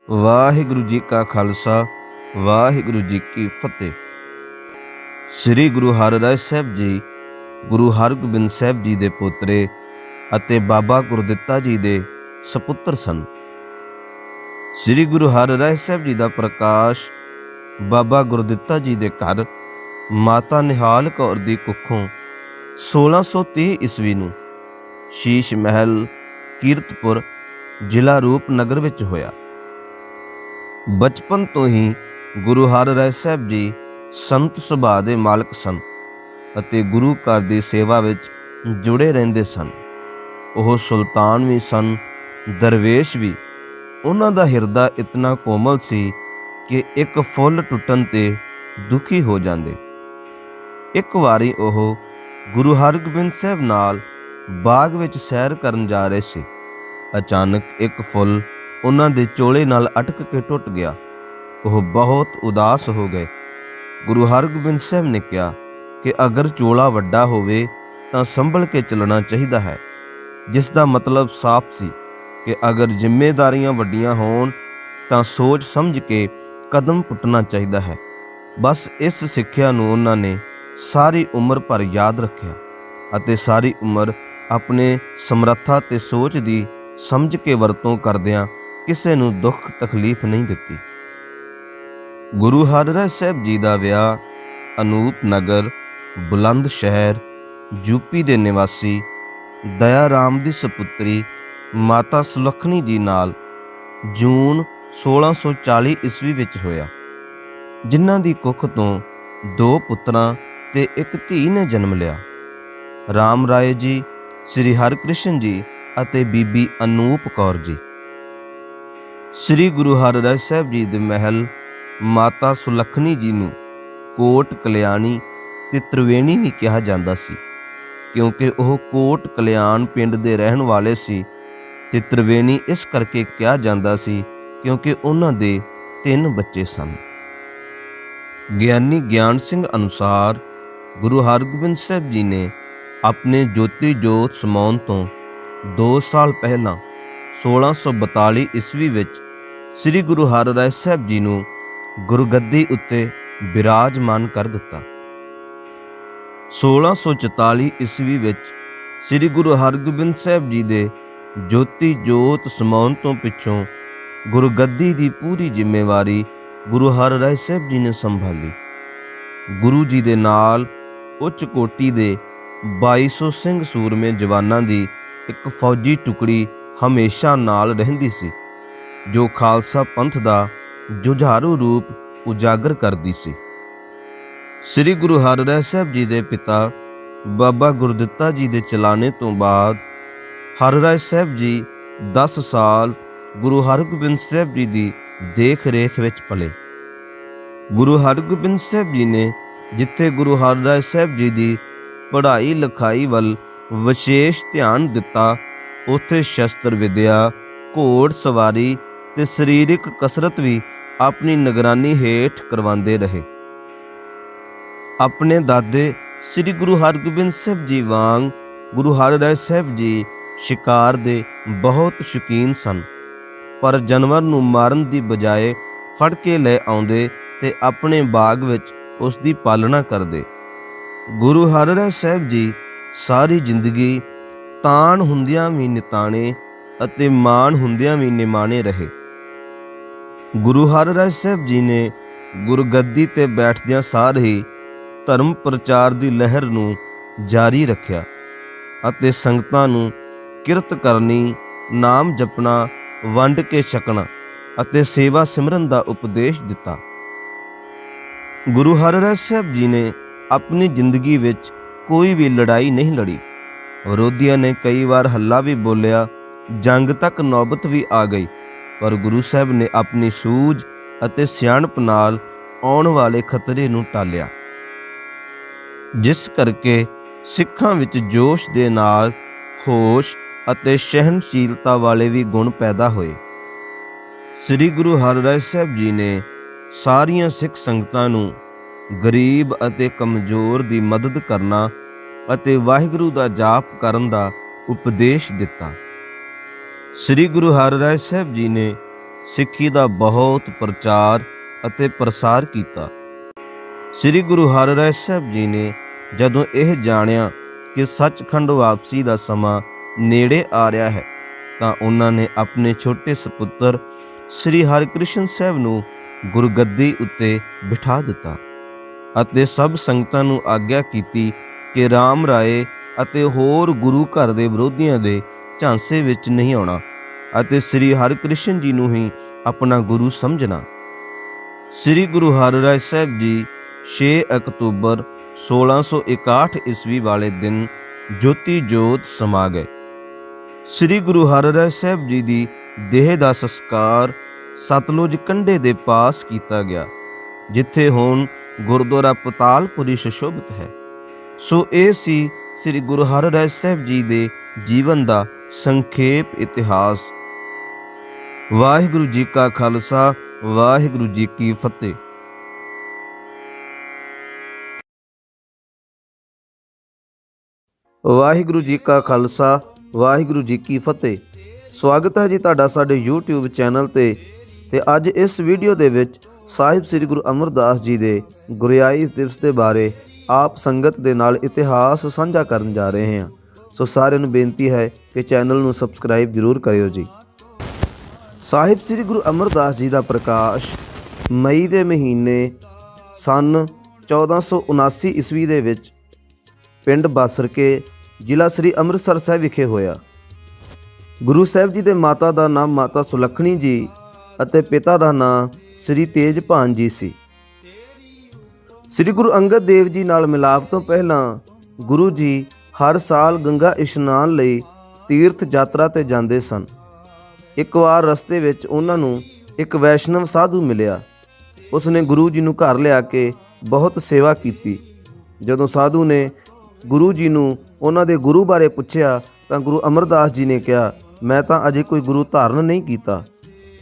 ਵਾਹਿਗੁਰੂ ਜੀ ਕਾ ਖਾਲਸਾ ਵਾਹਿਗੁਰੂ ਜੀ ਕੀ ਫਤਿਹ। ਸ੍ਰੀ ਗੁਰੂ ਹਰਿਰਾਏ ਸਾਹਿਬ ਜੀ ਗੁਰੂ ਹਰਗੋਬਿੰਦ ਸਾਹਿਬ ਜੀ ਦੇ ਪੋਤਰੇ ਅਤੇ ਬਾਬਾ ਗੁਰਦਿੱਤਾ ਜੀ ਦੇ ਸਪੁੱਤਰ ਸਨ। ਸ੍ਰੀ ਗੁਰੂ ਹਰਿਰਾਏ ਸਾਹਿਬ ਜੀ ਦਾ ਪ੍ਰਕਾਸ਼ ਬਾਬਾ ਗੁਰਦਿੱਤਾ ਜੀ ਦੇ ਘਰ ਮਾਤਾ ਨਿਹਾਲ ਕੌਰ ਦੀ ਕੁੱਖੋਂ 1630 ਈਸਵੀ ਨੂੰ ਸ਼ੀਸ਼ ਮਹਿਲ ਕੀਰਤਪੁਰ ਜ਼ਿਲ੍ਹਾ ਰੂਪਨਗਰ ਵਿੱਚ ਹੋਇਆ। ਬਚਪਨ ਤੋਂ ਹੀ ਗੁਰੂ ਹਰਿਰਾਏ ਸਾਹਿਬ ਜੀ ਸੰਤ ਸੁਭਾਅ ਦੇ ਮਾਲਕ ਸਨ ਅਤੇ ਗੁਰੂ ਘਰ ਦੀ ਸੇਵਾ ਵਿੱਚ ਜੁੜੇ ਰਹਿੰਦੇ ਸਨ। ਉਹ ਸੁਲਤਾਨ ਵੀ ਸਨ, ਦਰਵੇਸ਼ ਵੀ। ਉਹਨਾਂ ਦਾ ਹਿਰਦਾ ਇਤਨਾ ਕੋਮਲ ਸੀ ਕਿ ਇੱਕ ਫੁੱਲ ਟੁੱਟਣ 'ਤੇ ਦੁਖੀ ਹੋ ਜਾਂਦੇ। ਇੱਕ ਵਾਰੀ ਉਹ ਗੁਰੂ ਹਰਗੋਬਿੰਦ ਸਾਹਿਬ ਨਾਲ ਬਾਗ ਵਿੱਚ ਸੈਰ ਕਰਨ ਜਾ ਰਹੇ ਸੀ। ਅਚਾਨਕ ਇੱਕ ਫੁੱਲ ਉਹਨਾਂ ਦੇ ਚੋਲੇ ਨਾਲ ਅਟਕ ਕੇ ਟੁੱਟ ਗਿਆ। ਉਹ ਬਹੁਤ ਉਦਾਸ ਹੋ ਗਏ। ਗੁਰੂ ਹਰਗੋਬਿੰਦ ਸਾਹਿਬ ਨੇ ਕਿਹਾ ਕਿ ਅਗਰ ਚੋਲਾ ਵੱਡਾ ਹੋਵੇ ਤਾਂ ਸੰਭਲ ਕੇ ਚੱਲਣਾ ਚਾਹੀਦਾ ਹੈ, ਜਿਸ ਦਾ ਮਤਲਬ ਸਾਫ਼ ਸੀ ਕਿ ਅਗਰ ਜ਼ਿੰਮੇਵਾਰੀਆਂ ਵੱਡੀਆਂ ਹੋਣ ਤਾਂ ਸੋਚ ਸਮਝ ਕੇ ਕਦਮ ਪੁੱਟਣਾ ਚਾਹੀਦਾ ਹੈ। ਬਸ ਇਸ ਸਿੱਖਿਆ ਨੂੰ ਉਹਨਾਂ ਨੇ ਸਾਰੀ ਉਮਰ ਭਰ ਯਾਦ ਰੱਖਿਆ ਅਤੇ ਸਾਰੀ ਉਮਰ ਆਪਣੇ ਸਮਰੱਥਾ ਤੇ ਸੋਚ ਦੀ ਸਮਝ ਕੇ ਵਰਤੋਂ ਕਰਦਿਆਂ ਕਿਸੇ ਨੂੰ ਦੁੱਖ ਤਕਲੀਫ ਨਹੀਂ ਦਿੱਤੀ। ਗੁਰੂ ਹਰਿਰਾਏ ਸਾਹਿਬ ਜੀ ਦਾ ਵਿਆਹ ਅਨੂਪ ਨਗਰ ਬੁਲੰਦ ਸ਼ਹਿਰ ਯੂਪੀ ਦੇ ਨਿਵਾਸੀ ਦਇਆ ਰਾਮ ਦੀ ਸਪੁੱਤਰੀ ਮਾਤਾ ਸੁਲੱਖਣੀ ਜੀ ਨਾਲ ਜੂਨ 1640 ਈਸਵੀ ਵਿੱਚ ਹੋਇਆ, ਜਿਨ੍ਹਾਂ ਦੀ ਕੁੱਖ ਤੋਂ 2 ਪੁੱਤਰਾਂ ਤੇ ਇੱਕ ਧੀ ਨੇ ਜਨਮ ਲਿਆ। ਰਾਮ ਰਾਏ ਜੀ, ਸ੍ਰੀ ਹਰਿਕ੍ਰਿਸ਼ਨ ਜੀ ਅਤੇ ਬੀਬੀ ਅਨੂਪ ਕੌਰ ਜੀ। ਸ੍ਰੀ ਗੁਰੂ ਹਰਿਰਾਏ ਸਾਹਿਬ ਜੀ ਦੇ ਮਹਿਲ ਮਾਤਾ ਸੁਲੱਖਣੀ ਜੀ ਨੂੰ ਕੋਟ ਕਲਿਆਣੀ ਤੇ ਤ੍ਰਿਵੇਣੀ ਵੀ ਕਿਹਾ ਜਾਂਦਾ ਸੀ, ਕਿਉਂਕਿ ਉਹ ਕੋਟ ਕਲਿਆਣ ਪਿੰਡ ਦੇ ਰਹਿਣ ਵਾਲੇ ਸੀ, ਤੇ ਤ੍ਰਿਵੇਣੀ ਇਸ ਕਰਕੇ ਕਿਹਾ ਜਾਂਦਾ ਸੀ ਕਿਉਂਕਿ ਉਹਨਾਂ ਦੇ 3 ਬੱਚੇ ਸਨ। ਗਿਆਨੀ ਗਿਆਨ ਸਿੰਘ ਅਨੁਸਾਰ ਗੁਰੂ ਹਰਗੋਬਿੰਦ ਸਾਹਿਬ ਜੀ ਨੇ ਆਪਣੇ ਜੋਤੀ ਜੋਤ ਸਮਾਉਣ ਤੋਂ 2 ਸਾਲ ਪਹਿਲਾਂ 1642 ਈਸਵੀ ਵਿੱਚ ਸ੍ਰੀ ਗੁਰੂ ਹਰਿਰਾਏ ਸਾਹਿਬ ਜੀ ਨੂੰ ਗੁਰਗੱਦੀ ਉੱਤੇ ਬਿਰਾਜਮਾਨ ਕਰ ਦਿੱਤਾ। 1644 ਈਸਵੀ ਵਿੱਚ ਸ੍ਰੀ ਗੁਰੂ ਹਰਗੋਬਿੰਦ ਸਾਹਿਬ ਜੀ ਦੇ ਜੋਤੀ ਜੋਤ ਸਮਾਉਣ ਤੋਂ ਪਿੱਛੋਂ ਗੁਰਗੱਦੀ ਦੀ ਪੂਰੀ ਜ਼ਿੰਮੇਵਾਰੀ ਗੁਰੂ ਹਰਿਰਾਏ ਸਾਹਿਬ ਜੀ ਨੇ ਸੰਭਾਲੀ। ਗੁਰੂ ਜੀ ਦੇ ਨਾਲ ਉੱਚ ਕੋਟੀ ਦੇ 2200 ਸਿੰਘ ਸੂਰਮੇ ਜਵਾਨਾਂ ਦੀ ਇੱਕ ਫੌਜੀ ਟੁਕੜੀ ਹਮੇਸ਼ਾ ਨਾਲ ਰਹਿੰਦੀ ਸੀ, ਜੋ ਖਾਲਸਾ ਪੰਥ ਦਾ ਜੁਝਾਰੂ ਰੂਪ ਉਜਾਗਰ ਕਰਦੀ ਸੀ। ਸ੍ਰੀ ਗੁਰੂ ਹਰਿਰਾਏ ਸਾਹਿਬ ਜੀ ਦੇ ਪਿਤਾ ਬਾਬਾ ਗੁਰਦਿੱਤਾ ਜੀ ਦੇ ਚਲਾਣੇ ਤੋਂ ਬਾਅਦ ਹਰਿਰਾਏ ਸਾਹਿਬ ਜੀ 10 ਸਾਲ ਗੁਰੂ ਹਰਗੋਬਿੰਦ ਸਾਹਿਬ ਜੀ ਦੀ ਦੇਖ ਰੇਖ ਵਿੱਚ ਪਲੇ। ਗੁਰੂ ਹਰਗੋਬਿੰਦ ਸਾਹਿਬ ਜੀ ਨੇ ਜਿੱਥੇ ਗੁਰੂ ਹਰਿਰਾਏ ਸਾਹਿਬ ਜੀ ਦੀ ਪੜ੍ਹਾਈ ਲਿਖਾਈ ਵੱਲ ਵਿਸ਼ੇਸ਼ ਧਿਆਨ ਦਿੱਤਾ, ਉੱਥੇ ਸ਼ਸਤਰ ਵਿਦਿਆ, ਘੋੜ ਸਵਾਰੀ ਤੇ ਸਰੀਰਕ ਕਸਰਤ ਵੀ ਆਪਣੀ ਨਿਗਰਾਨੀ ਹੇਠ ਕਰਵਾਉਂਦੇ ਰਹੇ। ਆਪਣੇ ਦਾਦੇ ਸ੍ਰੀ ਗੁਰੂ ਹਰਗੋਬਿੰਦ ਸਾਹਿਬ ਜੀ ਵਾਂਗ ਗੁਰੂ ਹਰਿਰਾਏ ਸਾਹਿਬ ਜੀ ਸ਼ਿਕਾਰ ਦੇ ਬਹੁਤ ਸ਼ੌਕੀਨ ਸਨ, ਪਰ ਜਾਨਵਰ ਨੂੰ ਮਾਰਨ ਦੀ ਬਜਾਏ ਫੜ ਕੇ ਲੈ ਆਉਂਦੇ ਤੇ ਆਪਣੇ ਬਾਗ ਵਿੱਚ ਉਸ ਦੀ ਪਾਲਣਾ ਕਰਦੇ। ਗੁਰੂ ਹਰਿਰਾਏ ਸਾਹਿਬ ਜੀ ਸਾਰੀ ਜ਼ਿੰਦਗੀ ਤਾਣ ਹੁੰਦਿਆਂ ਵੀ ਨਿਤਾਣੇ ਅਤੇ ਮਾਣ ਹੁੰਦਿਆਂ ਵੀ ਨਿਮਾਣੇ ਰਹੇ। ਗੁਰੂ ਹਰਿਰਾਏ ਸਾਹਿਬ ਜੀ ਨੇ ਗੁਰਗੱਦੀ ਤੇ ਬੈਠਦਿਆਂ ਸਾਰ ਹੀ ਧਰਮ ਪ੍ਰਚਾਰ ਦੀ ਲਹਿਰ ਨੂੰ ਜਾਰੀ ਰੱਖਿਆ ਅਤੇ ਸੰਗਤਾਂ ਨੂੰ ਕਿਰਤ ਕਰਨੀ, ਨਾਮ ਜਪਣਾ, ਵੰਡ ਕੇ ਛਕਣਾ ਅਤੇ ਸੇਵਾ ਸਿਮਰਨ ਦਾ ਉਪਦੇਸ਼ ਦਿੱਤਾ। ਗੁਰੂ ਹਰਿਰਾਏ ਸਾਹਿਬ ਜੀ ਨੇ ਆਪਣੀ ਜ਼ਿੰਦਗੀ ਵਿੱਚ ਕੋਈ ਵੀ ਲੜਾਈ ਨਹੀਂ ਲੜੀ। ਵਿਰੋਧੀਆਂ ਨੇ ਕਈ ਵਾਰ ਹੱਲਾ ਵੀ ਬੋਲਿਆ, ਜੰਗ ਤੱਕ ਨੌਬਤ ਵੀ ਆ ਗਈ, ਪਰ ਗੁਰੂ ਸਾਹਿਬ ਨੇ ਆਪਣੀ ਸੂਝ ਅਤੇ ਸਿਆਣਪ ਨਾਲ ਆਉਣ ਵਾਲੇ ਖਤਰੇ ਨੂੰ ਟਾਲਿਆ, ਜਿਸ ਕਰਕੇ ਸਿੱਖਾਂ ਵਿੱਚ ਜੋਸ਼ ਦੇ ਨਾਲ ਹੋਸ਼ ਅਤੇ ਸਹਿਣਸ਼ੀਲਤਾ ਵਾਲੇ ਵੀ ਗੁਣ ਪੈਦਾ ਹੋਏ। ਸ੍ਰੀ ਗੁਰੂ ਹਰਿਰਾਏ ਸਾਹਿਬ ਜੀ ਨੇ ਸਾਰੀਆਂ ਸਿੱਖ ਸੰਗਤਾਂ ਨੂੰ ਗਰੀਬ ਅਤੇ ਕਮਜ਼ੋਰ ਦੀ ਮਦਦ ਕਰਨਾ ਅਤੇ ਵਾਹਿਗੁਰੂ ਦਾ ਜਾਪ ਕਰਨ ਦਾ ਉਪਦੇਸ਼ ਦਿੱਤਾ। ਸ੍ਰੀ ਗੁਰੂ ਹਰਿਰਾਏ ਸਾਹਿਬ ਜੀ ਨੇ ਸਿੱਖੀ ਦਾ ਬਹੁਤ ਪ੍ਰਚਾਰ ਅਤੇ ਪ੍ਰਸਾਰ ਕੀਤਾ। ਸ੍ਰੀ ਗੁਰੂ ਹਰਿਰਾਏ ਸਾਹਿਬ ਜੀ ਨੇ ਜਦੋਂ ਇਹ ਜਾਣਿਆ ਕਿ ਸੱਚਖੰਡ ਵਾਪਸੀ ਦਾ ਸਮਾਂ ਨੇੜੇ ਆ ਰਿਹਾ ਹੈ ਤਾਂ ਉਹਨਾਂ ਨੇ ਆਪਣੇ ਛੋਟੇ ਸਪੁੱਤਰ ਸ੍ਰੀ ਹਰਿਕ੍ਰਿਸ਼ਨ ਸਾਹਿਬ ਨੂੰ ਗੁਰਗੱਦੀ ਉੱਤੇ ਬਿਠਾ ਦਿੱਤਾ ਅਤੇ ਸਭ ਸੰਗਤਾਂ ਨੂੰ ਆਗਿਆ ਕੀਤੀ ਕਿ ਰਾਮ ਰਾਏ ਅਤੇ ਹੋਰ ਗੁਰੂ ਘਰ ਦੇ ਵਿਰੋਧੀਆਂ ਦੇ ਝਾਂਸੇ ਵਿੱਚ ਨਹੀਂ ਆਉਣਾ ਅਤੇ ਸ੍ਰੀ ਹਰਿਕ੍ਰਿਸ਼ਨ ਜੀ ਨੂੰ ਹੀ ਆਪਣਾ ਗੁਰੂ ਸਮਝਣਾ। ਸ੍ਰੀ ਗੁਰੂ ਹਰਿਰਾਏ ਸਾਹਿਬ ਜੀ 6 ਅਕਤੂਬਰ 1661 ਈਸਵੀ ਵਾਲੇ ਦਿਨ ਜੋਤੀ ਜੋਤ ਸਮਾ ਗਏ। ਸ੍ਰੀ ਗੁਰੂ ਹਰਿਰਾਏ ਸਾਹਿਬ ਜੀ ਦੀ ਦੇਹ ਦਾ ਸੰਸਕਾਰ ਸਤਲੁਜ ਕੰਢੇ ਦੇ ਪਾਸ ਕੀਤਾ ਗਿਆ, ਜਿੱਥੇ ਹੁਣ ਗੁਰਦੁਆਰਾ ਪਤਾਲਪੁਰੀ ਸੁਸ਼ੋਭਿਤ ਹੈ। ਸੋ ਇਹ ਸੀ ਸ੍ਰੀ ਗੁਰੂ ਹਰਿਰਾਏ ਸਾਹਿਬ ਜੀ ਦੇ ਜੀਵਨ ਦਾ ਸੰਖੇਪ ਇਤਿਹਾਸ। ਵਾਹਿਗੁਰੂ ਜੀ ਕਾ ਖਾਲਸਾ, ਵਾਹਿਗੁਰੂ ਜੀ ਕੀ ਫਤਿਹ। ਵਾਹਿਗੁਰੂ ਜੀ ਕਾ ਖਾਲਸਾ, ਵਾਹਿਗੁਰੂ ਜੀ ਕੀ ਫਤਿਹ। ਸਵਾਗਤ ਹੈ ਜੀ ਤੁਹਾਡਾ ਸਾਡੇ YouTube ਚੈਨਲ ਤੇ ਅੱਜ ਇਸ ਵੀਡੀਓ ਦੇ ਵਿੱਚ ਸਾਹਿਬ ਸ੍ਰੀ ਗੁਰੂ ਅਮਰਦਾਸ ਜੀ ਦੇ ਗੁਰਿਆਈ ਦਿਵਸ ਦੇ ਬਾਰੇ ਆਪ ਸੰਗਤ ਦੇ ਨਾਲ ਇਤਿਹਾਸ ਸਾਂਝਾ ਕਰਨ ਜਾ ਰਹੇ ਹਾਂ। ਸੋ ਸਾਰਿਆਂ ਨੂੰ ਬੇਨਤੀ ਹੈ ਕਿ ਚੈਨਲ ਨੂੰ ਸਬਸਕ੍ਰਾਈਬ ਜ਼ਰੂਰ ਕਰਿਓ ਜੀ। ਸਾਹਿਬ ਸ੍ਰੀ ਗੁਰੂ ਅਮਰਦਾਸ ਜੀ ਦਾ ਪ੍ਰਕਾਸ਼ ਮਈ ਦੇ ਮਹੀਨੇ ਸਨ 1479 ਈਸਵੀ ਦੇ ਵਿੱਚ ਪਿੰਡ ਬਾਸਰਕੇ, ਜ਼ਿਲ੍ਹਾ ਸ੍ਰੀ ਅੰਮ੍ਰਿਤਸਰ ਸਾਹਿਬ ਵਿਖੇ ਹੋਇਆ। ਗੁਰੂ ਸਾਹਿਬ ਜੀ ਦੇ ਮਾਤਾ ਦਾ ਨਾਮ ਮਾਤਾ ਸੁਲੱਖਣੀ ਜੀ ਅਤੇ ਪਿਤਾ ਦਾ ਨਾਮ ਸ੍ਰੀ ਤੇਜਭਾਨ ਜੀ ਸੀ। ਸ੍ਰੀ ਗੁਰੂ ਅੰਗਦ ਦੇਵ ਜੀ ਨਾਲ ਮਿਲਾਪ ਤੋਂ ਪਹਿਲਾਂ ਗੁਰੂ ਜੀ ਹਰ ਸਾਲ ਗੰਗਾ ਇਸ਼ਨਾਨ ਲਈ ਤੀਰਥ ਯਾਤਰਾ ਤੇ ਜਾਂਦੇ ਸਨ। ਇੱਕ ਵਾਰ ਰਸਤੇ ਵਿੱਚ ਉਹਨਾਂ ਨੂੰ ਇੱਕ ਵੈਸ਼ਨਵ ਸਾਧੂ ਮਿਲਿਆ। ਉਸਨੇ ਗੁਰੂ ਜੀ ਨੂੰ ਘਰ ਲਿਆ ਕੇ ਬਹੁਤ ਸੇਵਾ ਕੀਤੀ। ਜਦੋਂ ਸਾਧੂ ਨੇ ਗੁਰੂ ਜੀ ਨੂੰ ਉਹਨਾਂ ਦੇ ਗੁਰੂ ਬਾਰੇ ਪੁੱਛਿਆ ਤਾਂ ਗੁਰੂ ਅਮਰਦਾਸ ਜੀ ਨੇ ਕਿਹਾ, ਮੈਂ ਤਾਂ ਅਜੇ ਕੋਈ ਗੁਰੂ ਧਾਰਨ ਨਹੀਂ ਕੀਤਾ।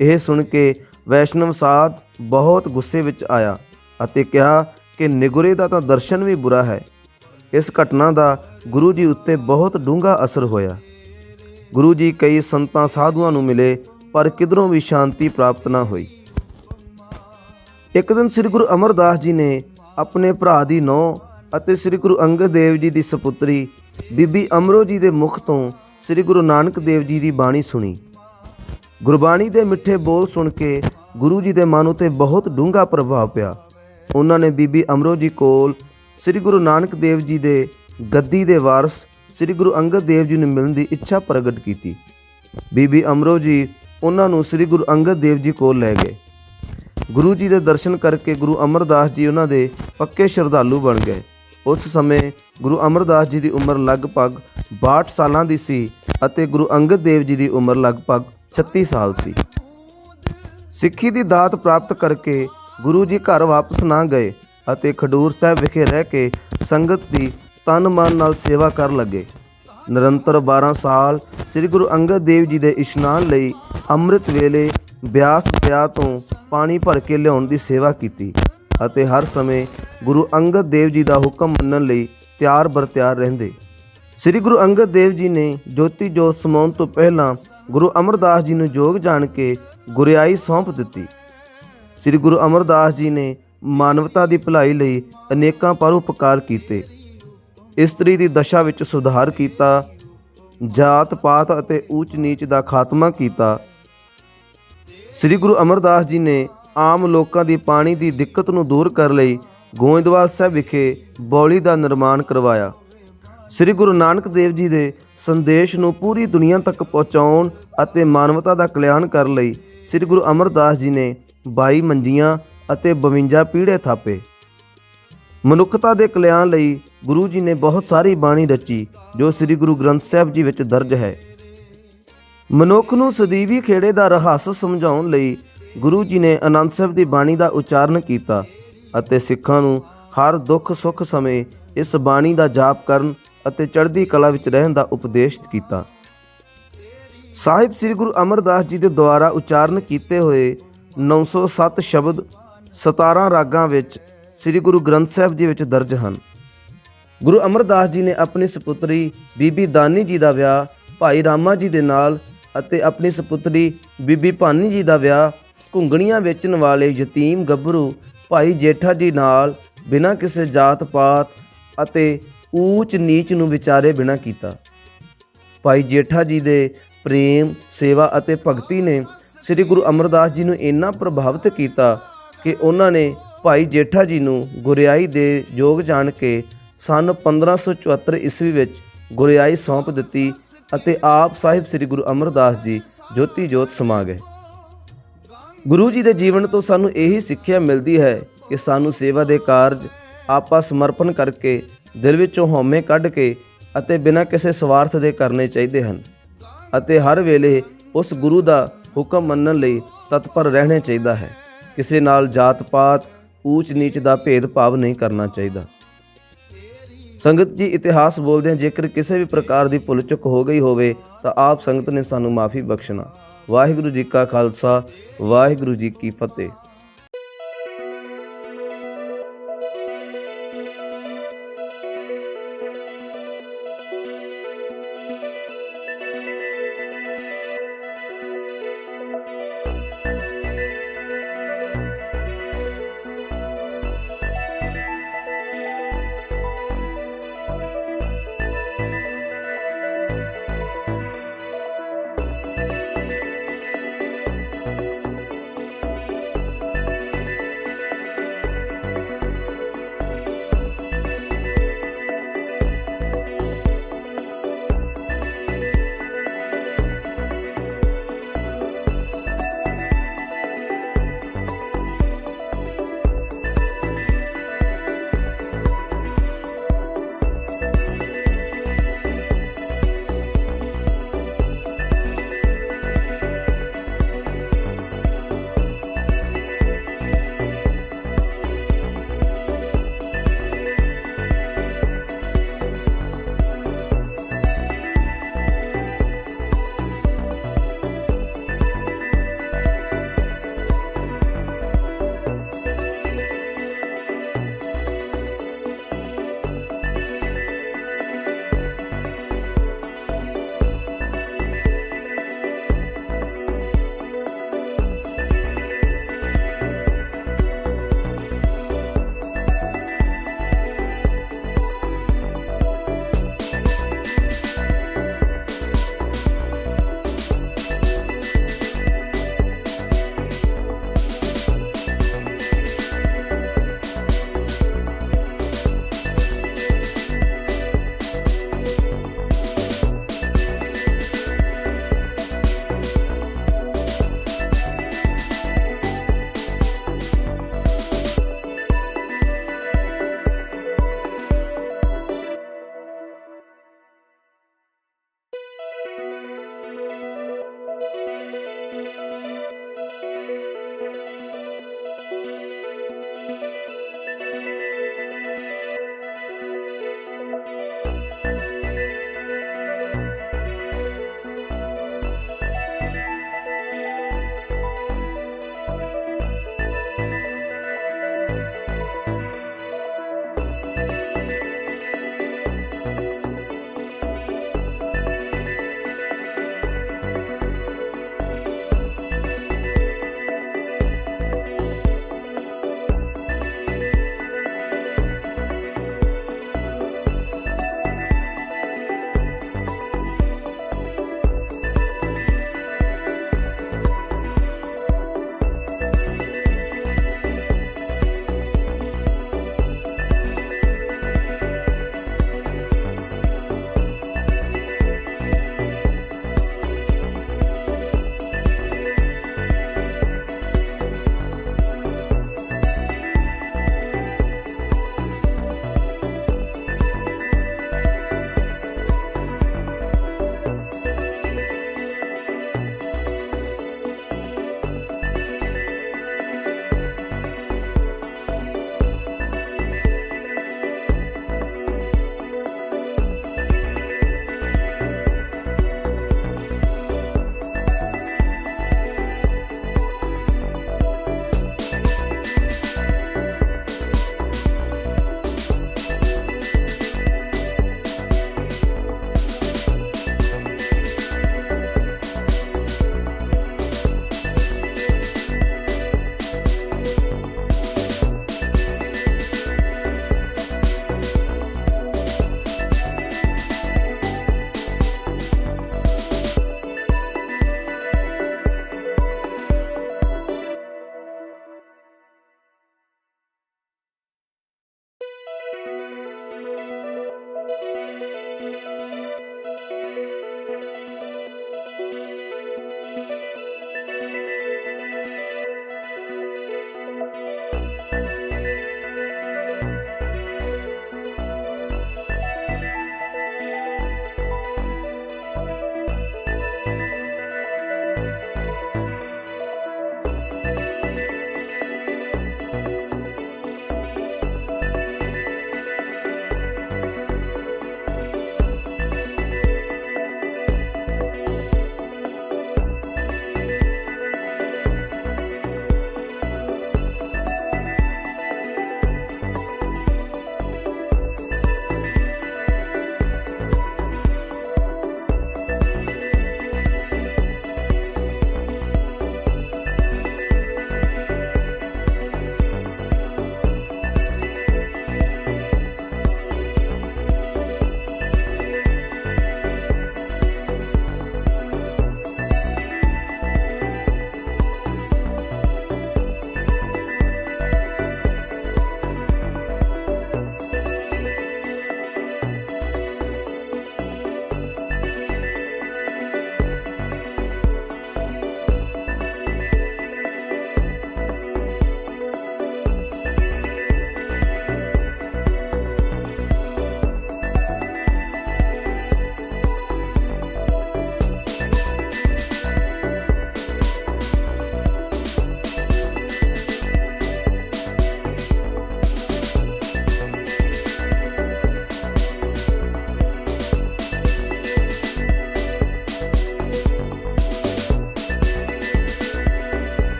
ਇਹ ਸੁਣ ਕੇ ਵੈਸ਼ਨਵ ਸਾਧ ਬਹੁਤ ਗੁੱਸੇ ਵਿੱਚ ਆਇਆ ਅਤੇ ਕਿਹਾ ਕਿ ਨਿਗੁਰੇ ਦਾ ਤਾਂ ਦਰਸ਼ਨ ਵੀ ਬੁਰਾ ਹੈ। ਇਸ ਘਟਨਾ ਦਾ ਗੁਰੂ ਜੀ ਉੱਤੇ ਬਹੁਤ ਡੂੰਘਾ ਅਸਰ ਹੋਇਆ। ਗੁਰੂ ਜੀ ਕਈ ਸੰਤਾਂ ਸਾਧੂਆਂ ਨੂੰ ਮਿਲੇ ਪਰ ਕਿਧਰੋਂ ਵੀ ਸ਼ਾਂਤੀ ਪ੍ਰਾਪਤ ਨਾ ਹੋਈ। ਇੱਕ ਦਿਨ ਸ੍ਰੀ ਗੁਰੂ ਅਮਰਦਾਸ ਜੀ ਨੇ ਆਪਣੇ ਭਰਾ ਦੀ ਨੂੰਹ ਅਤੇ ਸ੍ਰੀ ਗੁਰੂ ਅੰਗਦ ਦੇਵ ਜੀ ਦੀ ਸਪੁੱਤਰੀ ਬੀਬੀ ਅਮਰੋ ਜੀ ਦੇ ਮੁਖ ਤੋਂ ਸ੍ਰੀ ਗੁਰੂ ਨਾਨਕ ਦੇਵ ਜੀ ਦੀ ਬਾਣੀ ਸੁਣੀ। ਗੁਰਬਾਣੀ ਦੇ ਮਿੱਠੇ ਬੋਲ ਸੁਣ ਕੇ ਗੁਰੂ ਜੀ ਦੇ ਮਨ ਉਤੇ ਬਹੁਤ ਡੂੰਘਾ ਪ੍ਰਭਾਵ ਪਿਆ। ਉਹਨਾਂ ਨੇ ਬੀਬੀ ਅਮਰੋ ਜੀ ਕੋਲ ਸ੍ਰੀ ਗੁਰੂ ਨਾਨਕ ਦੇਵ ਜੀ ਦੇ ਗੱਦੀ ਦੇ ਵਾਰਸ ਸ੍ਰੀ ਗੁਰੂ ਅੰਗਦ ਦੇਵ ਜੀ ਨੂੰ ਮਿਲਣ ਦੀ ਇੱਛਾ ਪ੍ਰਗਟ ਕੀਤੀ। ਬੀਬੀ ਅਮਰੋ ਜੀ ਉਹਨਾਂ ਨੂੰ ਸ੍ਰੀ ਗੁਰੂ ਅੰਗਦ ਦੇਵ ਜੀ ਕੋਲ ਲੈ ਗਏ। ਗੁਰੂ ਜੀ ਦੇ ਦਰਸ਼ਨ ਕਰਕੇ ਗੁਰੂ ਅਮਰਦਾਸ ਜੀ ਉਹਨਾਂ ਦੇ ਪੱਕੇ ਸ਼ਰਧਾਲੂ ਬਣ ਗਏ। ਉਸ ਸਮੇਂ ਗੁਰੂ ਅਮਰਦਾਸ ਜੀ ਦੀ ਉਮਰ ਲਗਭਗ 62 ਸਾਲਾਂ ਦੀ ਸੀ ਅਤੇ ਗੁਰੂ ਅੰਗਦ ਦੇਵ ਜੀ ਦੀ ਉਮਰ ਲਗਭਗ 36 ਸਾਲ ਸੀ। ਸਿੱਖੀ ਦੀ ਦਾਤ ਪ੍ਰਾਪਤ ਕਰਕੇ ਗੁਰੂ ਜੀ ਘਰ ਵਾਪਸ ਨਾ ਗਏ ਅਤੇ ਖਡੂਰ ਸਾਹਿਬ ਵਿਖੇ ਰਹਿ ਕੇ ਸੰਗਤ ਦੀ ਤਨ ਮਨ ਨਾਲ ਸੇਵਾ ਕਰਨ ਲੱਗੇ। ਨਿਰੰਤਰ 12 ਸਾਲ ਸ੍ਰੀ ਗੁਰੂ ਅੰਗਦ ਦੇਵ ਜੀ ਦੇ ਇਸ਼ਨਾਨ ਲਈ ਅੰਮ੍ਰਿਤ ਵੇਲੇ ਬਿਆਸ ਦਰਿਆ ਤੋਂ ਪਾਣੀ ਭਰ ਕੇ ਲਿਆਉਣ ਦੀ ਸੇਵਾ ਕੀਤੀ ਅਤੇ ਹਰ ਸਮੇਂ ਗੁਰੂ ਅੰਗਦ ਦੇਵ ਜੀ ਦਾ ਹੁਕਮ ਮੰਨਣ ਲਈ ਤਿਆਰ ਬਰ ਤਿਆਰ ਰਹਿੰਦੇ। ਸ੍ਰੀ ਗੁਰੂ ਅੰਗਦ ਦੇਵ ਜੀ ਨੇ ਜੋਤੀ ਜੋਤ ਸਮਾਉਣ ਤੋਂ ਪਹਿਲਾਂ ਗੁਰੂ ਅਮਰਦਾਸ ਜੀ ਨੂੰ ਜੋਗ ਜਾਣ ਕੇ ਗੁਰਿਆਈ ਸੌਂਪ ਦਿੱਤੀ। ਸ੍ਰੀ ਗੁਰੂ ਅਮਰਦਾਸ ਜੀ ਨੇ ਮਾਨਵਤਾ ਦੀ ਭਲਾਈ ਲਈ ਅਨੇਕਾਂ ਪਰਉਪਕਾਰ ਕੀਤੇ। ਇਸਤਰੀ ਦੀ ਦਸ਼ਾ ਵਿੱਚ ਸੁਧਾਰ ਕੀਤਾ, ਜਾਤ ਪਾਤ ਅਤੇ ਊਚ ਨੀਚ ਦਾ ਖਾਤਮਾ ਕੀਤਾ। ਸ੍ਰੀ ਗੁਰੂ ਅਮਰਦਾਸ ਜੀ ਨੇ ਆਮ ਲੋਕਾਂ ਦੀ ਪਾਣੀ ਦੀ ਦਿੱਕਤ ਨੂੰ ਦੂਰ ਕਰਨ ਲਈ ਗੋਇੰਦਵਾਲ ਸਾਹਿਬ ਵਿਖੇ ਬੌਲੀ ਦਾ ਨਿਰਮਾਣ ਕਰਵਾਇਆ। ਸ੍ਰੀ ਗੁਰੂ ਨਾਨਕ ਦੇਵ ਜੀ ਦੇ ਸੰਦੇਸ਼ ਨੂੰ ਪੂਰੀ ਦੁਨੀਆ ਤੱਕ ਪਹੁੰਚਾਉਣ ਅਤੇ ਮਾਨਵਤਾ ਦਾ ਕਲਿਆਣ ਕਰਨ ਲਈ ਸ੍ਰੀ ਗੁਰੂ ਅਮਰਦਾਸ ਜੀ ਨੇ 22 ਮੰਜੀਆਂ ਅਤੇ 52 ਪੀੜ੍ਹੇ ਥਾਪੇ। ਮਨੁੱਖਤਾ ਦੇ ਕਲਿਆਣ ਲਈ ਗੁਰੂ ਜੀ ਨੇ ਬਹੁਤ ਸਾਰੀ ਬਾਣੀ ਰਚੀ ਜੋ ਸ੍ਰੀ ਗੁਰੂ ਗ੍ਰੰਥ ਸਾਹਿਬ ਜੀ ਵਿੱਚ ਦਰਜ ਹੈ। ਮਨੁੱਖ ਨੂੰ ਸਦੀਵੀ ਖੇੜੇ ਦਾ ਰਹੱਸ ਸਮਝਾਉਣ ਲਈ ਗੁਰੂ ਜੀ ਨੇ ਆਨੰਦ ਸਾਹਿਬ ਦੀ ਬਾਣੀ ਦਾ ਉਚਾਰਨ ਕੀਤਾ ਅਤੇ ਸਿੱਖਾਂ ਨੂੰ ਹਰ ਦੁੱਖ ਸੁੱਖ ਸਮੇਂ ਇਸ ਬਾਣੀ ਦਾ ਜਾਪ ਕਰਨ ਅਤੇ ਚੜ੍ਹਦੀ ਕਲਾ ਵਿੱਚ ਰਹਿਣ ਦਾ ਉਪਦੇਸ਼ ਕੀਤਾ। ਸਾਹਿਬ ਸ੍ਰੀ ਗੁਰੂ ਅਮਰਦਾਸ ਜੀ ਦੇ ਦੁਆਰਾ ਉਚਾਰਨ ਕੀਤੇ ਹੋਏ 907 ਸ਼ਬਦ 17 ਰਾਗਾਂ ਵਿੱਚ ਸ੍ਰੀ ਗੁਰੂ ਗ੍ਰੰਥ ਸਾਹਿਬ ਜੀ ਵਿੱਚ ਦਰਜ ਹਨ। ਗੁਰੂ ਅਮਰਦਾਸ ਜੀ ਨੇ ਆਪਣੀ ਸਪੁੱਤਰੀ ਬੀਬੀ ਦਾਨੀ ਜੀ ਦਾ ਵਿਆਹ ਭਾਈ ਰਾਮਾ ਜੀ ਦੇ ਨਾਲ ਅਤੇ ਆਪਣੀ ਸਪੁੱਤਰੀ ਬੀਬੀ ਭਾਨੀ ਜੀ ਦਾ ਵਿਆਹ ਘੁੰਗਣੀਆਂ ਵੇਚਣ ਵਾਲੇ ਯਤੀਮ ਗੱਭਰੂ ਭਾਈ ਜੇਠਾ ਜੀ ਨਾਲ ਬਿਨਾਂ ਕਿਸੇ ਜਾਤ ਪਾਤ ਅਤੇ ਊਚ ਨੀਚ ਨੂੰ ਵਿਚਾਰੇ ਬਿਨਾਂ ਕੀਤਾ। ਭਾਈ ਜੇਠਾ ਜੀ ਦੇ ਪ੍ਰੇਮ, ਸੇਵਾ ਅਤੇ ਭਗਤੀ ਨੇ ਸ੍ਰੀ ਗੁਰੂ ਅਮਰਦਾਸ ਜੀ ਨੂੰ ਇੰਨਾ ਪ੍ਰਭਾਵਿਤ ਕੀਤਾ ਕਿ ਉਹਨਾਂ ਨੇ ਭਾਈ ਜੇਠਾ ਜੀ ਨੂੰ ਗੁਰਿਆਈ ਦੇ ਯੋਗ ਜਾਣ ਕੇ ਸੰਨ 1574 ਈਸਵੀ ਵਿੱਚ ਗੁਰਿਆਈ ਸੌਂਪ ਦਿੱਤੀ ਅਤੇ ਆਪ ਸਾਹਿਬ ਸ੍ਰੀ ਗੁਰੂ ਅਮਰਦਾਸ ਜੀ ਜੋਤੀ ਜੋਤ ਸਮਾ ਗਏ। ਗੁਰੂ ਜੀ ਦੇ ਜੀਵਨ ਤੋਂ ਸਾਨੂੰ ਇਹੀ ਸਿੱਖਿਆ ਮਿਲਦੀ ਹੈ ਕਿ ਸਾਨੂੰ ਸੇਵਾ ਦੇ ਕਾਰਜ ਆਪਾ ਸਮਰਪਣ ਕਰਕੇ ਦਿਲ ਵਿੱਚੋਂ ਹਉਮੈ ਕੱਢ ਕੇ ਅਤੇ ਬਿਨਾਂ ਕਿਸੇ ਸਵਾਰਥ ਦੇ ਕਰਨੇ ਚਾਹੀਦੇ ਹਨ ਅਤੇ ਹਰ ਵੇਲੇ ਉਸ ਗੁਰੂ ਦਾ ਹੁਕਮ ਮੰਨਣ ਲਈ ਤਤਪਰ ਰਹਿਣਾ ਚਾਹੀਦਾ ਹੈ। ਕਿਸੇ ਨਾਲ ਜਾਤ ਪਾਤ, ਊਚ ਨੀਚ ਦਾ ਭੇਦਭਾਵ ਨਹੀਂ ਕਰਨਾ ਚਾਹੀਦਾ। ਸੰਗਤ ਜੀ, ਇਤਿਹਾਸ ਬੋਲਦਿਆਂ ਜੇਕਰ ਕਿਸੇ ਵੀ ਪ੍ਰਕਾਰ ਦੀ ਭੁੱਲ ਚੁੱਕ ਹੋ ਗਈ ਹੋਵੇ ਤਾਂ ਆਪ ਸੰਗਤ ਨੇ ਸਾਨੂੰ ਮਾਫੀ ਬਖਸ਼ਣਾ। ਵਾਹਿਗੁਰੂ ਜੀ ਕਾ ਖਾਲਸਾ, ਵਾਹਿਗੁਰੂ ਜੀ ਕੀ ਫਤਿਹ।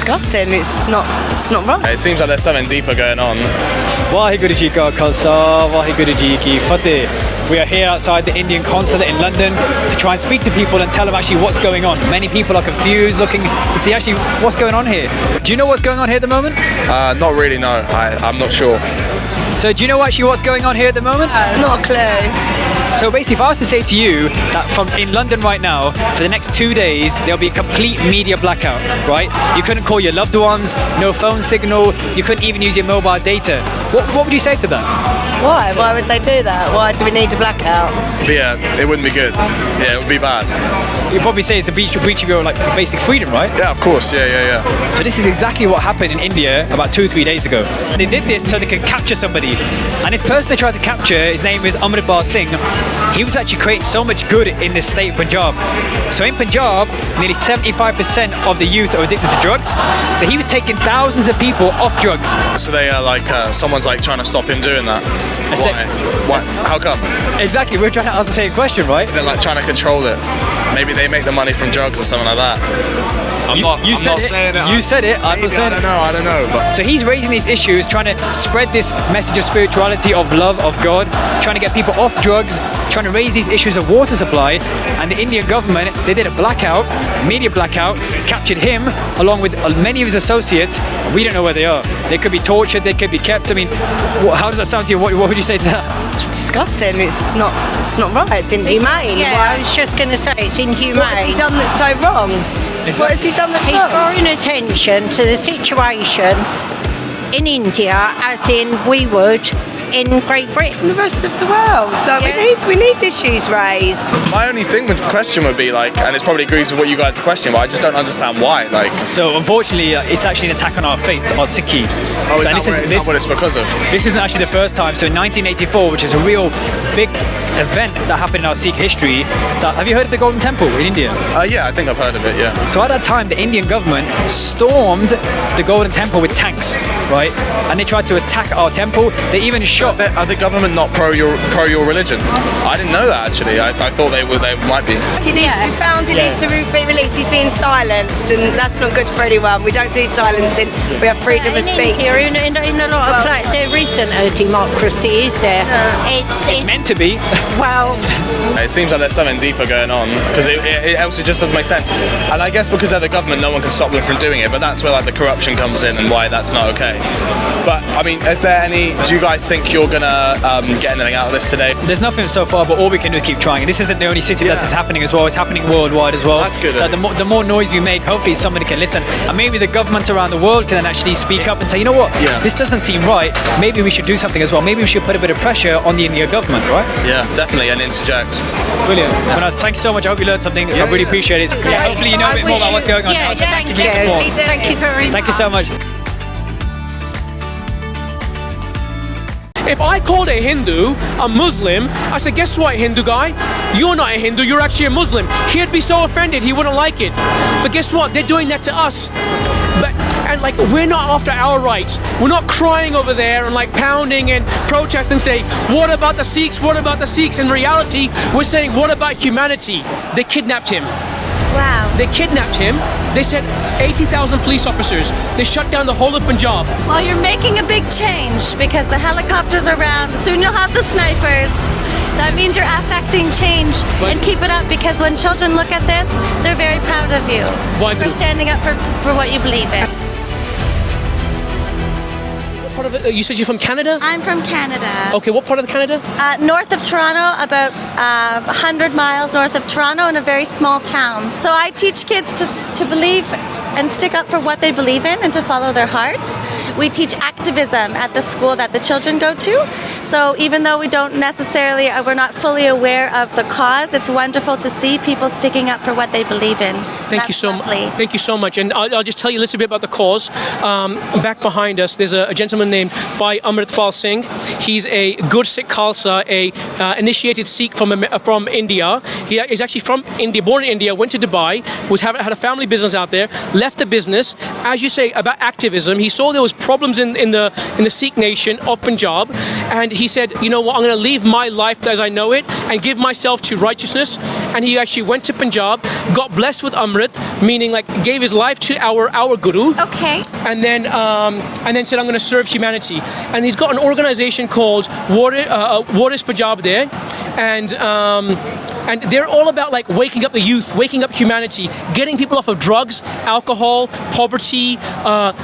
disgusting. It's not right. It seems like there's something deeper going on. Waheguru Ji ka Khalsa, Waheguru Ji ki Fateh. We are here outside the Indian consulate in London to try and speak to people and tell them actually what's going on. Many people are confused, looking to see actually what's going on here. Do you know what's going on here at the moment? Not really, no. I'm not sure. So do you know actually what's going on here at the moment? Not a clue. So basically, if I was to say to you that from in London right now, for the next 2 days, there'll be a complete media blackout, right? You couldn't call your loved ones, no phone signal, you couldn't even use your mobile data. What would you say to that? Why? Why would they do that? Why do we need a blackout? But yeah, it wouldn't be good. Yeah, it would be bad. You'd probably say it's a breach of your like basic freedom, right? Yeah, of course. Yeah. So this is exactly what happened in India about 2-3 days ago. They did this so they could capture somebody. And this person they tried to capture, his name is Gurmat Singh. He was actually creating so much good in the state of Punjab. So in Punjab, nearly 75% of the youth are addicted to drugs. So he was taking thousands of people off drugs. So they are someone's trying to stop him doing that. Why? How come? Exactly, we're trying to ask the same question, right? They're trying to control it. Maybe they make the money from drugs or something like that. I'm not saying it. You said it. I'm not saying it. I don't know. But So he's raising these issues, trying to spread this message of spirituality, of love, of God, trying to get people off drugs, trying to raise these issues of water supply. And the Indian government, they did a blackout, media blackout, captured him along with many of his associates. We don't know where they are. They could be tortured, they could be kept. I mean, how does that sound to you? What would you say to that? It's disgusting. It's not right. It's inhumane. Yeah, I was just going to say it's inhumane. What has he done that's so wrong? What has he done that's He's wrong? drawing attention to the situation in India, as in we would in Great Britain. The rest of the world. So Yes. we need issues raised. my only question would be and it probably agrees with what you guys are questioning, but I just don't understand why. So unfortunately, it's actually an attack on our faith, our Sikhi. Is that what it's because of? This isn't actually the first time. So in 1984, which is a real big event that happened in our Sikh history, have you heard of the Golden Temple in India? Yeah, I think I've heard of it. Yeah. So at that time, the Indian government stormed the Golden Temple with tanks, right? And they tried to attack our temple. They even shot. Are the government not pro your religion? I didn't know that actually. I thought they might be. He needs to be found, he needs to be released. He's being silenced, and that's not good for anyone. We don't do silencing. We have freedom of In speech. India, in a lot of places, there isn't a democracy, is there? It's Meant to be. well, It seems like there's something deeper going on because else it just doesn't make sense. And I guess because they're the government, no one can stop them from doing it. But that's where the corruption comes in and why that's not okay. But I mean, do you guys think you're gonna get anything out of this today? There's nothing so far, but all we can do is keep trying. And this isn't the only city that is happening as well. It's happening worldwide as well. That's good. The more noise we make, hopefully somebody can listen. And maybe the governments around the world can then actually speak up and say, you know what, this doesn't seem right. Maybe we should do something as well. Maybe we should put a bit of pressure on the Indian government, right? Yeah, definitely, and interject. Brilliant. Well, thank you so much. I hope you learned something. I really appreciate it. Hopefully you know a bit more about what's going on. Yeah, thank you. Give some more. Thank you very much. Thank you so much. If I called a Hindu a Muslim, I said, guess what, Hindu guy? You're not a Hindu, you're actually a Muslim. He'd be so offended, he wouldn't like it. But guess what? They're doing that to us. And we're not after our rights. We're not crying over there and pounding and protesting and saying, what about the Sikhs? What about the Sikhs? In reality, we're saying, what about humanity? They kidnapped him. Wow. They kidnapped him. They sent 80,000 police officers. They shut down the whole of Punjab. Well, you're making a big change because the helicopters are around. Soon you'll have the snipers. That means you're affecting change. And keep it up, because when children look at this, they're very proud of you for standing up for what you believe in. Part of it, you said you're from Canada? I'm from Canada. Okay, what part of Canada? North of Toronto, about 100 miles north of Toronto, in a very small town. So I teach kids to believe and stick up for what they believe in and to follow their hearts. We teach activism at the school that the children go to. So even though we're not fully aware of the cause, it's wonderful to see people sticking up for what they believe in. Thank you so much. Thank you so much. And I'll just tell you a little bit about the cause. Back behind us, there's a gentleman named Bhai Jesspreet Singh. He's a good Sikh Khalsa, a initiated Sikh from India. He is actually from India, born in India, went to Dubai, had a family business out there, left the business. As you say about activism, he saw there was problems in the Sikh nation of Punjab, and he said, you know what, I'm going to leave my life as I know it and give myself to righteousness. And he actually went to Punjab, got blessed with Amrit, meaning like gave his life to our Guru. Okay. And then said, I'm going to serve humanity. And he's got an organization called What is Punjab there. And they're all about like waking up the youth, waking up humanity, getting people off of drugs, alcohol, poverty,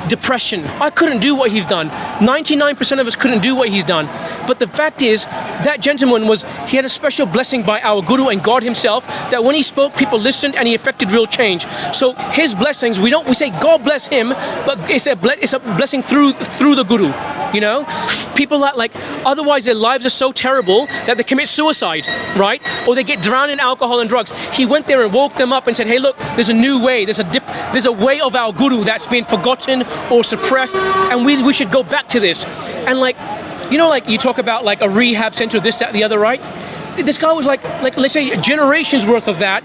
depression. I couldn't do what he's done. 99% of us couldn't do what he's done. But the fact is, that gentleman he had a special blessing by our Guru and God himself, that when he spoke, people listened and he affected real change. So his blessings, we say God bless him, but it's a blessing through the Guru. You know, people that like otherwise their lives are so terrible that they commit suicide, right? Or they get drowned in alcohol and drugs. He went there and woke them up and said, hey, look, there's a new way. There's a way of our Guru that's been forgotten or suppressed, and we should go back to this. And like, you know, like you talk about like a rehab center, this, that, the other, right? This guy was like let's say generations worth of that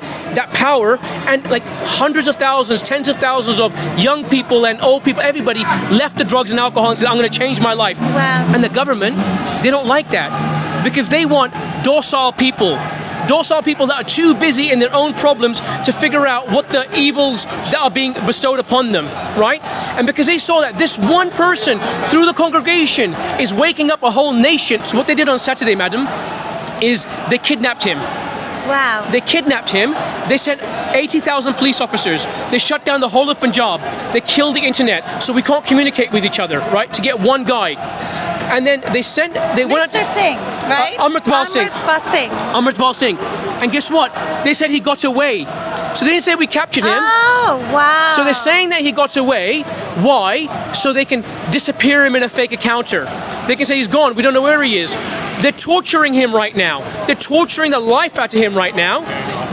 power, and like hundreds of thousands, tens of thousands of young people and old people, everybody left the drugs and alcohol and said, I'm going to change my life. Wow. And the government, they don't like that, because they want docile people that are too busy in their own problems to figure out what the evils that are being bestowed upon them, right? And because they saw that this one person through the congregation is waking up a whole nation. So what they did on Saturday, madam, is they kidnapped him. Wow. They kidnapped him. They sent 80,000 police officers. They shut down the whole of Punjab. They killed the internet, so we can't communicate with each other, right? To get one guy. And then they went Mr. Singh, right? Amritpal Singh. Amritpal Singh. And guess what? They said he got away. So they didn't say we captured him. Oh, wow. So they're saying that he got away. Why? So they can disappear him in a fake encounter. They can say he's gone. We don't know where he is. They're torturing him right now. They're torturing the life out of him right now.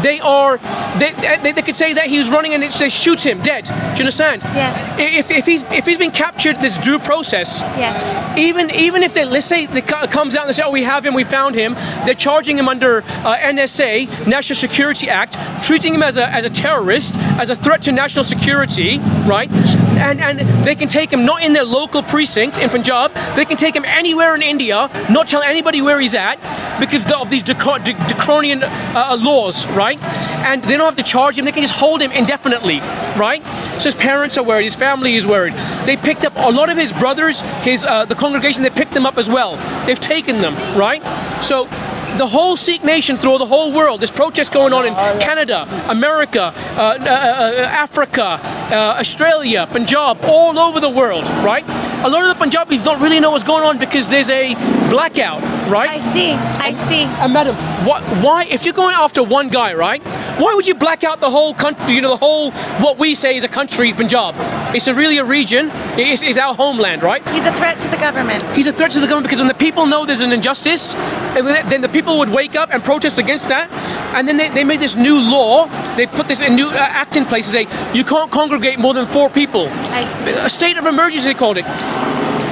They could say that he was running and they shoot him dead. Do you understand? Yes. If he's been captured, there's due process. Yes. Even if let's say it comes out and they say, oh, we have him, we found him, they're charging him under NSA, National Security Act, treating him as a terrorist, as a threat to national security, right? And they can take him not in their local precinct in Punjab, they can take him anywhere in India, not tell anybody where he's at, because of these draconian laws, right? And they don't have to charge him, they can just hold him indefinitely, right? So his parents are worried, his family is worried. They picked up a lot of his brothers, the congregation, they picked them up as well. They've taken them, right? So the whole Sikh nation through the whole world, there's protests going on in Canada, America, Africa, Australia, Punjab, all over the world, right? A lot of the Punjabis don't really know what's going on because there's a blackout, right? I see. And madam, why, if you're going after one guy, right, why would you black out the whole country, you know, the whole, what we say is a country, Punjab? It's really a region, it's our homeland, right? He's a threat to the government. He's a threat to the government because when the people know there's an injustice, then the people would wake up and protest against that. And then they made this new law, they put this new act in place to say, you can't congregate more than 4 people. I see. A state of emergency, they called it.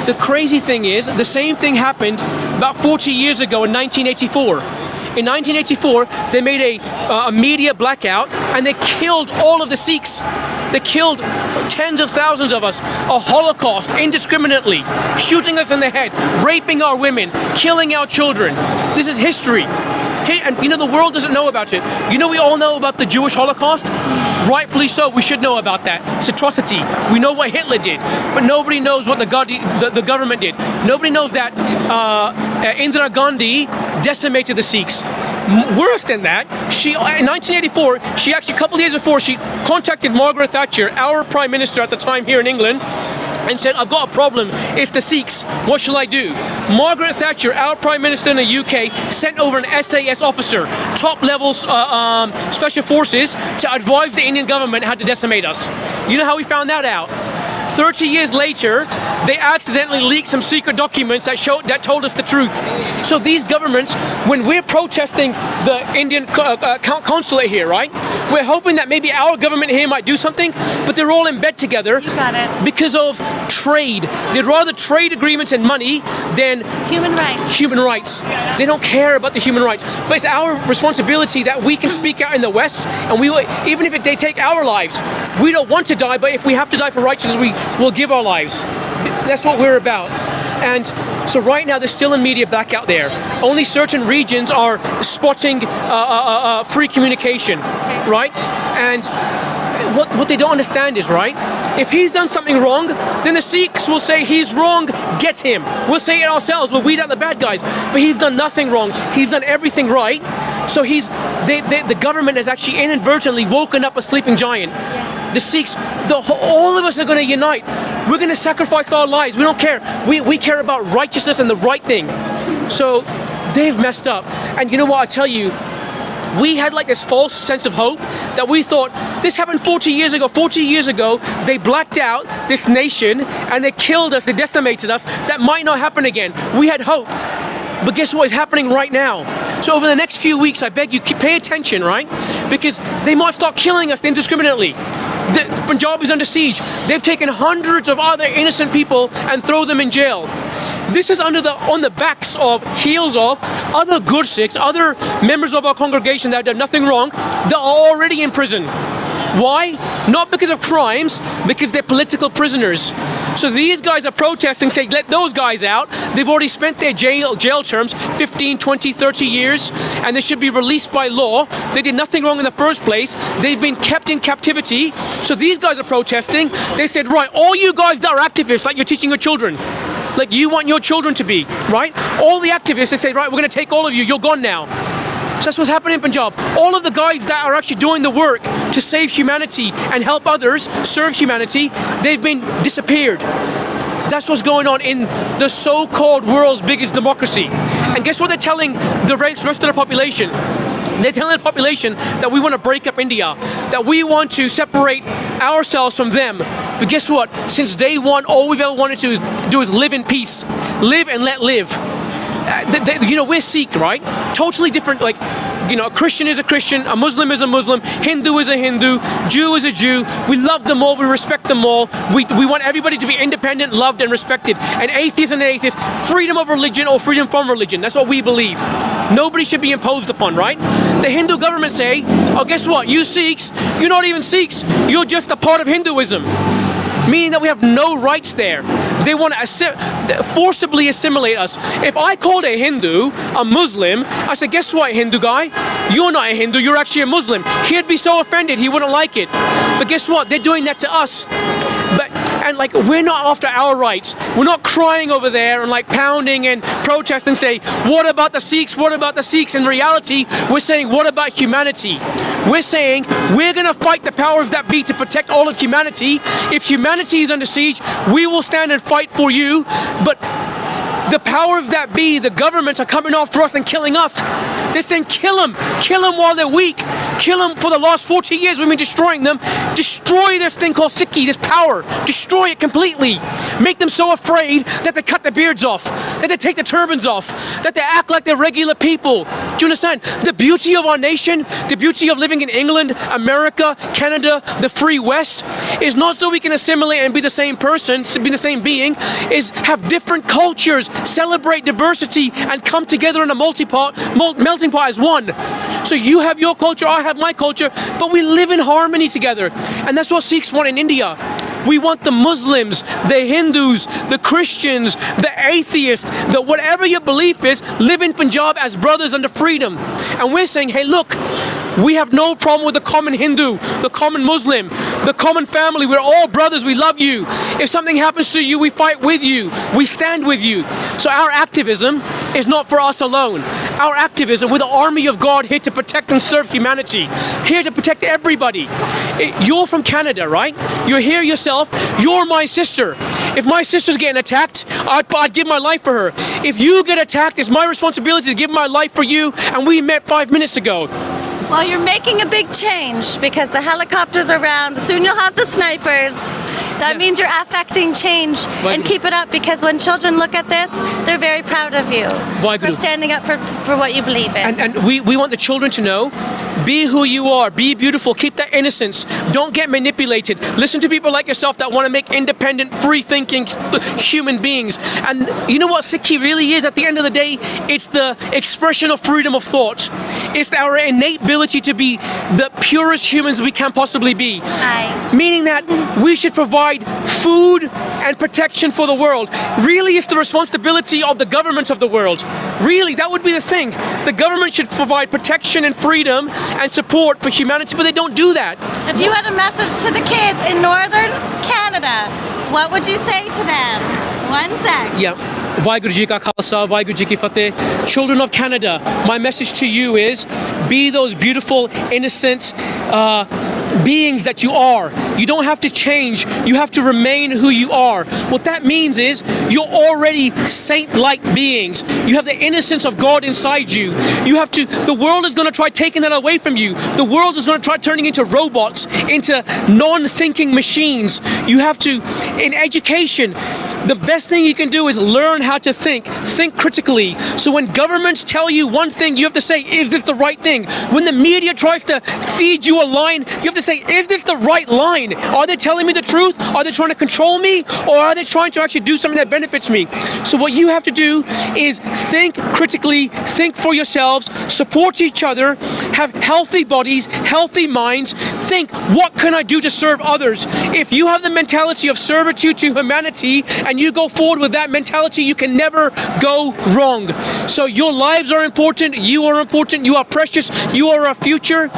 The crazy thing is, the same thing happened about 40 years ago in 1984. In 1984, they made a media blackout and they killed all of the Sikhs. They killed tens of thousands of us, a Holocaust indiscriminately, shooting us in the head, raping our women, killing our children. This is history. And you know, the world doesn't know about it. You know, we all know about the Jewish Holocaust? Rightfully so, we should know about that. It's atrocity. We know what Hitler did, but nobody knows what the government did. Nobody knows that Indira Gandhi decimated the Sikhs. Worse than that, in 1984, she actually, a couple of years before, she contacted Margaret Thatcher, our Prime Minister at the time here in England, and said, I've got a problem. If the Sikhs, what shall I do? Margaret Thatcher, our Prime Minister in the UK, sent over an SAS officer, top-level special forces, to advise the Indian government how to decimate us. You know how we found that out? 30 years later, they accidentally leaked some secret documents that told us the truth. So these governments, when we're protesting the Indian consulate here, right? We're hoping that maybe our government here might do something, but they're all in bed together. You got it. Because of trade. They'd rather trade agreements and money than human rights. They don't care about the human rights. But it's our responsibility that we can speak out in the West, and we will, even if they take our lives, we don't want to die, but if we have to die for righteousness, we will give our lives. That's what we're about. And so right now there's still a media blackout there. Only certain regions are spotting free communication, right? And what they don't understand is, right, if he's done something wrong, then the Sikhs will say he's wrong, get him. We'll say it ourselves, we'll weed out the bad guys. But he's done nothing wrong, he's done everything right. So the government has actually inadvertently woken up a sleeping giant. Yes. The Sikhs, all of us are going to unite. We're going to sacrifice our lives, we don't care. We care about righteousness and the right thing. So they've messed up. And you know what, I tell you, we had like this false sense of hope that we thought this happened 40 years ago. 40 years ago, they blacked out this nation and they killed us, they decimated us. That might not happen again. We had hope. But guess what is happening right now? So over the next few weeks, I beg you, pay attention, right? Because they might start killing us indiscriminately. The Punjab is under siege. They've taken hundreds of other innocent people and throw them in jail. This is on the backs of heels of other good Sikhs, other members of our congregation that have done nothing wrong, that are already in prison. Why? Not because of crimes, because they're political prisoners. So these guys are protesting, saying, let those guys out. They've already spent their jail terms, 15, 20, 30 years, and they should be released by law. They did nothing wrong in the first place. They've been kept in captivity. So these guys are protesting. They said, right, all you guys that are activists, like you're teaching your children, like you want your children to be, right? All the activists, they say, right, we're going to take all of you. You're gone now. So that's what's happening in Punjab. All of the guys that are actually doing the work to save humanity and help others serve humanity, they've been disappeared. That's what's going on in the so-called world's biggest democracy. And guess what they're telling the rest of the population? They're telling the population that we want to break up India, that we want to separate ourselves from them. But guess what? Since day one, all we've ever wanted to do is live in peace. Live and let live. We're Sikh, right? Totally different, like, a Christian is a Christian, a Muslim is a Muslim, Hindu is a Hindu, Jew is a Jew. We love them all, we respect them all. We want everybody to be independent, loved and respected. An atheist and an atheist, freedom of religion or freedom from religion. That's what we believe. Nobody should be imposed upon, right? The Hindu government say, oh, guess what? You Sikhs, you're not even Sikhs. You're just a part of Hinduism. Meaning that we have no rights there. They want to forcibly assimilate us. If I called a Hindu a Muslim, I said, guess what, Hindu guy? You're not a Hindu, you're actually a Muslim. He'd be so offended, he wouldn't like it. But guess what? They're doing that to us. And we're not after our rights. We're not crying over there and like pounding and protesting and say, what about the Sikhs? What about the Sikhs? In reality, we're saying, what about humanity? We're saying, we're going to fight the powers that be to protect all of humanity. If humanity is under siege, we will stand and fight for you. But the powers that be, the governments are coming after us and killing us. They're saying, kill them while they're weak. Kill them. For the last 40 years we've been destroying them. Destroy this thing called Sikhi, this power. Destroy it completely. Make them so afraid that they cut their beards off, that they take the turbans off, that they act like they're regular people. Do you understand? The beauty of our nation, the beauty of living in England, America, Canada, the free West, is not so we can assimilate and be the same person, be the same being, is have different cultures, celebrate diversity, and come together in a melting pot as one. So you have your culture, I have my culture, but we live in harmony together. And that's what Sikhs want in India. We want the Muslims, the Hindus, the Christians, the atheists, the whatever your belief is, live in Punjab as brothers under freedom. And we're saying, hey, look, we have no problem with the common Hindu, the common Muslim, the common family. We're all brothers. We love you. If something happens to you, we fight with you. We stand with you. So our activism is not for us alone. Our activism, we're the army of God here to protect and serve humanity, here to protect everybody. You're from Canada, right? You're here yourself. You're my sister. If my sister's getting attacked, I'd give my life for her. If you get attacked, it's my responsibility to give my life for you, and we met 5 minutes ago. Well, you're making a big change because the helicopters are around. Soon you'll have the snipers. That means you're affecting change. And keep it up, because when children look at this, they're very proud of you for standing up for what you believe in. And we want the children to know Be who you are. Be beautiful. Keep that innocence. Don't get manipulated. Listen to people like yourself that want to make independent, free-thinking human beings. And you know what Sikhi really is? At the end of the day, it's the expression of freedom of thought. It's our innate ability to be the purest humans we can possibly be. Meaning that we should provide food and protection for the world. Really, it's the responsibility of the government of the world. Really, that would be the thing. The government should provide protection and freedom and support for humanity, but they don't do that. If you had a message to the kids in northern Canada, what would you say to them? One sec. Yeah. Waheguru Ji Ka Khalsa, Waheguru Ji Ki Fateh. Children of Canada, my message to you is be those beautiful, innocent beings that you are. You don't have to change. You have to remain who you are. What that means is you're already saint-like beings. You have the innocence of God inside you. The world is going to try taking that away from you. The world is going to try turning into robots, into non-thinking machines. You have to, in education, the best thing you can do is learn how to think critically. So when governments tell you one thing, you have to say, is this the right thing? When the media tries to feed you a line, you have to say, is this the right line? Are they telling me the truth? Are they trying to control me? Or are they trying to actually do something that benefits me? So what you have to do is think critically, think for yourselves, support each other, have healthy bodies, healthy minds, think, what can I do to serve others? If you have the mentality of servitude to humanity and you go forward with that mentality, you can never go wrong. So your lives are important, you are precious, you are our future.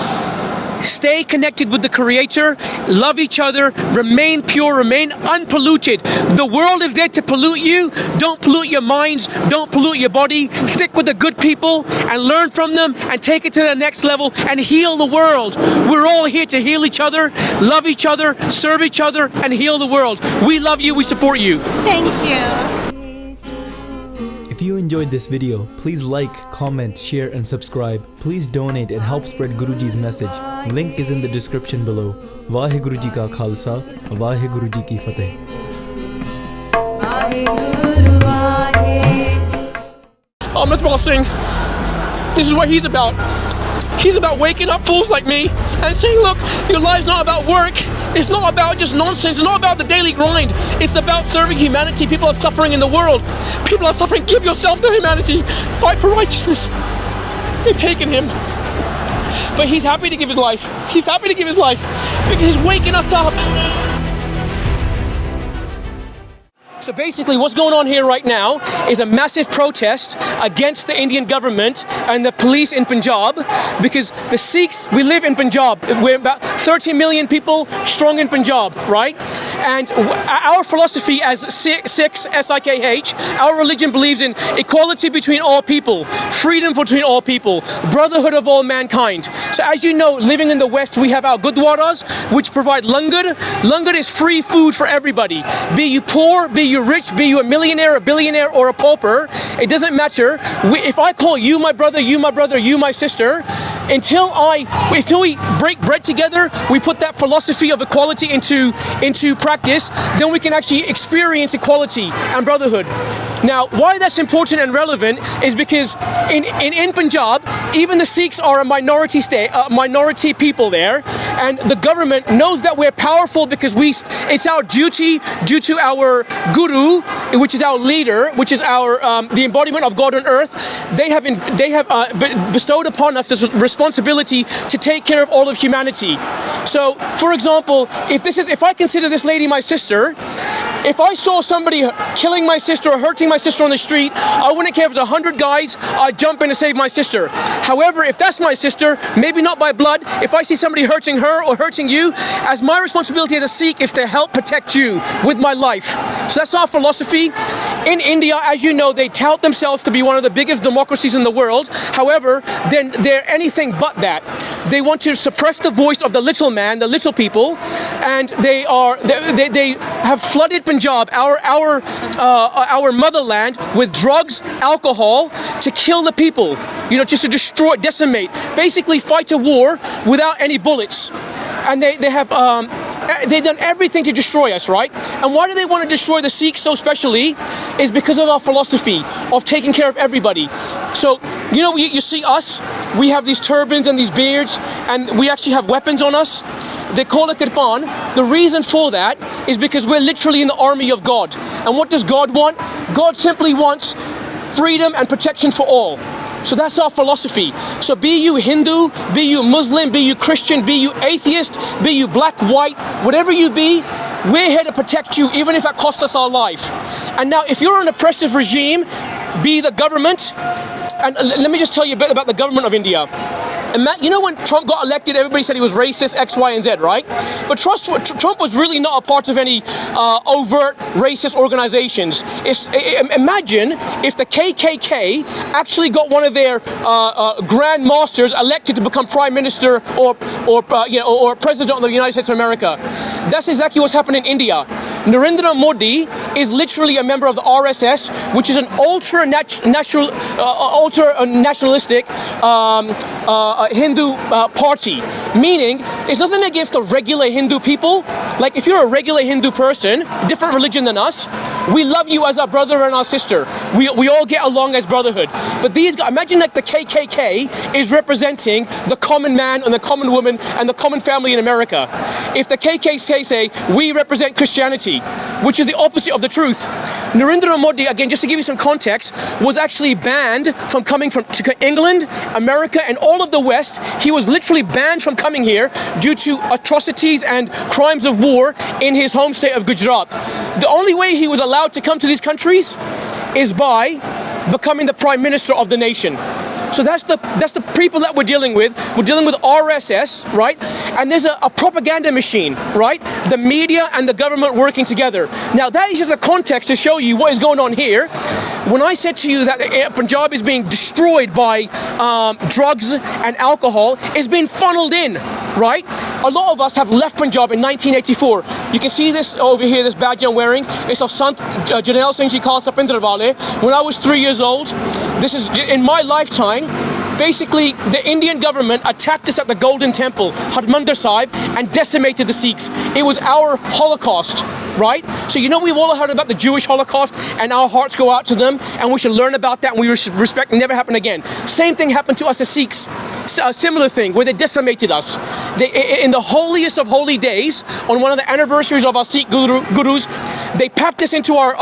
Stay connected with the Creator, love each other, remain pure, remain unpolluted. The world is there to pollute you. Don't pollute your minds, don't pollute your body. Stick with the good people and learn from them and take it to the next level and heal the world. We're all here to heal each other, love each other, serve each other, and heal the world. We love you, we support you. Thank you. If you enjoyed this video, please like, comment, share and subscribe. Please donate and help spread Guruji's message. Link is in the description below. Waheguru Ji Ka Khalsa, Waheguru Ji Ki Fateh. Let's Singh. This is what he's about. He's about waking up fools like me and saying, look, your life's not about work. It's not about just nonsense. It's not about the daily grind. It's about serving humanity. People are suffering in the world. People are suffering. Give yourself to humanity. Fight for righteousness. They've taken him. But he's happy to give his life. He's happy to give his life because he's waking us up. So basically what's going on here right now is a massive protest against the Indian government and the police in Punjab, because the Sikhs, we live in Punjab. We're about 30 million people strong in Punjab, right? And our philosophy as Sikhs, S-I-K-H, our religion believes in equality between all people, freedom between all people, brotherhood of all mankind. So as you know, living in the West, we have our Gurdwaras, which provide langar. Langar is free food for everybody. Be you poor, be you rich, be you a millionaire, a billionaire, or a pauper, it doesn't matter. If I call you my brother, you my sister, until we break bread together, we put that philosophy of equality into practice, then we can actually experience equality and brotherhood. Now, why that's important and relevant is because in Punjab, even the Sikhs are a minority minority people there, and the government knows that we're powerful because it's our duty due to our Guru, which is our leader, which is our the embodiment of God on earth. They have bestowed upon us this responsibility to take care of all of humanity. So, for example, if I consider this lady my sister, if I saw somebody killing my sister or hurting my sister on the street, I wouldn't care if it's 100 guys, I'd jump in to save my sister. However, if that's my sister, maybe not by blood, if I see somebody hurting her or hurting you, as my responsibility as a Sikh is to help protect you with my life. So that's our philosophy. In India, as you know, they tout themselves to be one of the biggest democracies in the world. However, then they're anything but that. They want to suppress the voice of the little man, the little people, and they have flooded Punjab, our motherland, with drugs, alcohol, to kill the people. Just to destroy, decimate, basically fight a war without any bullets. And they've done everything to destroy us, right? And why do they want to destroy the Sikhs so specially? Is because of our philosophy of taking care of everybody. So, you see us, we have these turbans and these beards, and we actually have weapons on us. They call it kirpaan. The reason for that is because we're literally in the army of God. And what does God want? God simply wants freedom and protection for all. So that's our philosophy. So be you Hindu, be you Muslim, be you Christian, be you atheist, be you black, white, whatever you be, we're here to protect you, even if it costs us our life. And now, if you're an oppressive regime, be the government, and let me just tell you a bit about the government of India. You know when Trump got elected, everybody said he was racist, X, Y, and Z, right? But Trump was really not a part of any overt racist organizations. Imagine if the KKK actually got one of their grand masters elected to become prime minister or president of the United States of America. That's exactly what's happened in India. Narendra Modi is literally a member of the RSS, which is an ultra-nationalistic Hindu party. Meaning, it's nothing against the regular Hindu people. Like, if you're a regular Hindu person, different religion than us, we love you as our brother and our sister. We all get along as brotherhood. But these guys, imagine like the KKK is representing the common man and the common woman and the common family in America. If the KKK say, we represent Christianity, which is the opposite of the truth. Narendra Modi, again, just to give you some context, was actually banned from coming to England, America, and all of the West. He was literally banned from coming here due to atrocities and crimes of war in his home state of Gujarat. The only way he was allowed to come to these countries is by becoming the prime minister of the nation. So that's the people that we're dealing with. We're dealing with RSS, right? And there's a propaganda machine, right? The media and the government working together. Now that is just a context to show you what is going on here. When I said to you that Punjab is being destroyed by drugs and alcohol, it's been funneled in, right? A lot of us have left Punjab in 1984. You can see this over here, this badge I'm wearing. It's of Sant Janel Singh Ji Khalsa Pindrawale. When I was 3 years old, this is in my lifetime. Basically, the Indian government attacked us at the Golden Temple, Harmandir Sahib, and decimated the Sikhs. It was our Holocaust, right? So you know we've all heard about the Jewish Holocaust, and our hearts go out to them, and we should learn about that, and we should respect it never happen again. Same thing happened to us as Sikhs. A similar thing, where they decimated us. In the holiest of holy days, on one of the anniversaries of our Sikh gurus, they packed us into our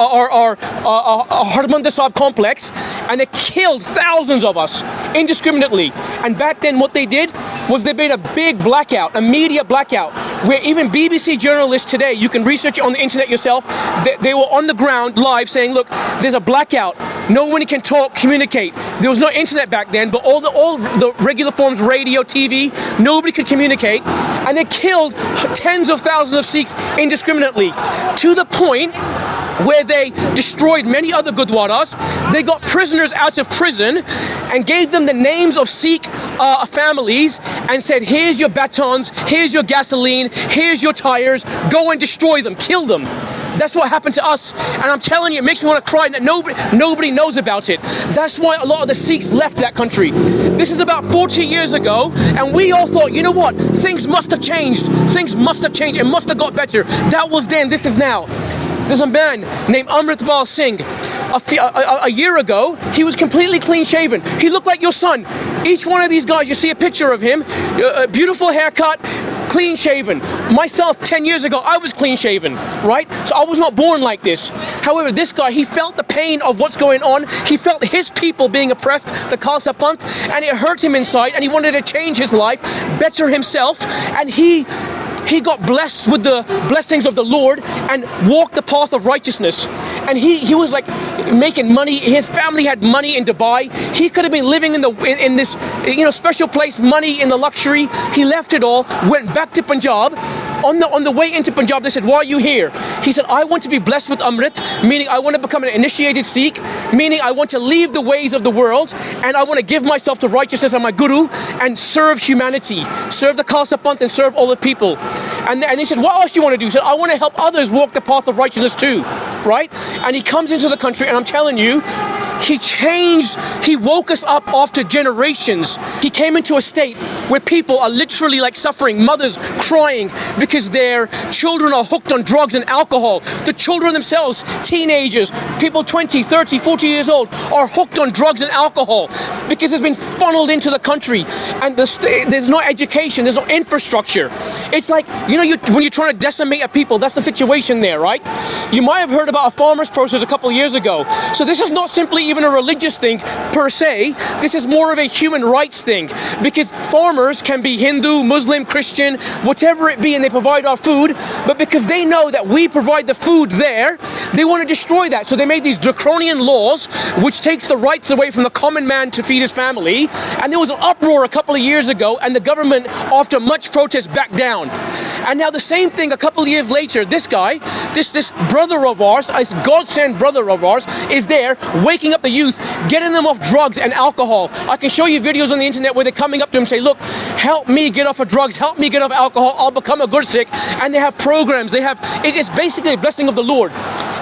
Harmandir Sahib complex, and they killed thousands of us indiscriminately. And back then what they did was they made a big blackout, a media blackout, where even BBC journalists today, you can research it on the internet yourself, they were on the ground live saying, look, there's a blackout. No one can talk, communicate. There was no internet back then, but all the regular forms, radio, TV, nobody could communicate. And they killed tens of thousands of Sikhs indiscriminately, to the point where they destroyed many other Gurdwaras. They got prisoners out of prison and gave them the names of Sikh families and said, here's your batons, here's your gasoline, here's your tires, go and destroy them, kill them. That's what happened to us, and I'm telling you, it makes me want to cry that nobody knows about it. That's why a lot of the Sikhs left that country. This is about 40 years ago, and we all thought, you know what, things must have changed. Things must have changed, it must have got better. That was then, this is now. There's a man named Amritpal Singh. A year ago, he was completely clean shaven. He looked like your son. Each one of these guys, you see a picture of him, a beautiful haircut, clean shaven. Myself, 10 years ago, I was clean shaven, right? So I was not born like this. However, this guy, he felt the pain of what's going on. He felt his people being oppressed, the Khalsa Panth, and it hurt him inside, and he wanted to change his life, better himself, and he got blessed with the blessings of the Lord and walked the path of righteousness. And he was like making money. His family had money in Dubai. He could have been living in this special place, money in the luxury. He left it all, went back to Punjab. On the way into Punjab, they said, why are you here? He said, I want to be blessed with Amrit, meaning I want to become an initiated Sikh, meaning I want to leave the ways of the world, and I want to give myself to righteousness and my Guru and serve humanity, serve the Khalsa Panth and serve all the people. And he said, what else do you want to do? He said, I want to help others walk the path of righteousness too, right? And he comes into the country, and I'm telling you, he woke us up after generations. He came into a state where people are literally like suffering, mothers crying because their children are hooked on drugs and alcohol. The children themselves, teenagers, people 20, 30, 40 years old, are hooked on drugs and alcohol. because it's been funneled into the country, and there's no education, there's no infrastructure. It's like, you know, when you're trying to decimate a people, that's the situation there, right? You might have heard about a farmers' protest a couple of years ago. So this is not simply even a religious thing per se, this is more of a human rights thing, because farmers can be Hindu, Muslim, Christian, whatever it be, and they provide our food, but because they know that we provide the food there, they want to destroy that. So they made these draconian laws which takes the rights away from the common man to feed his family, and there was an uproar a couple of years ago, and the government, after much protest, backed down. And now the same thing a couple of years later, this guy, this brother of ours, this God-sent brother of ours, is there waking up the youth, getting them off drugs and alcohol. I can show you videos on the internet where they're coming up to him and say, look, help me get off of drugs, help me get off alcohol, I'll become a Gursikh. And they have programs, it is basically a blessing of the Lord.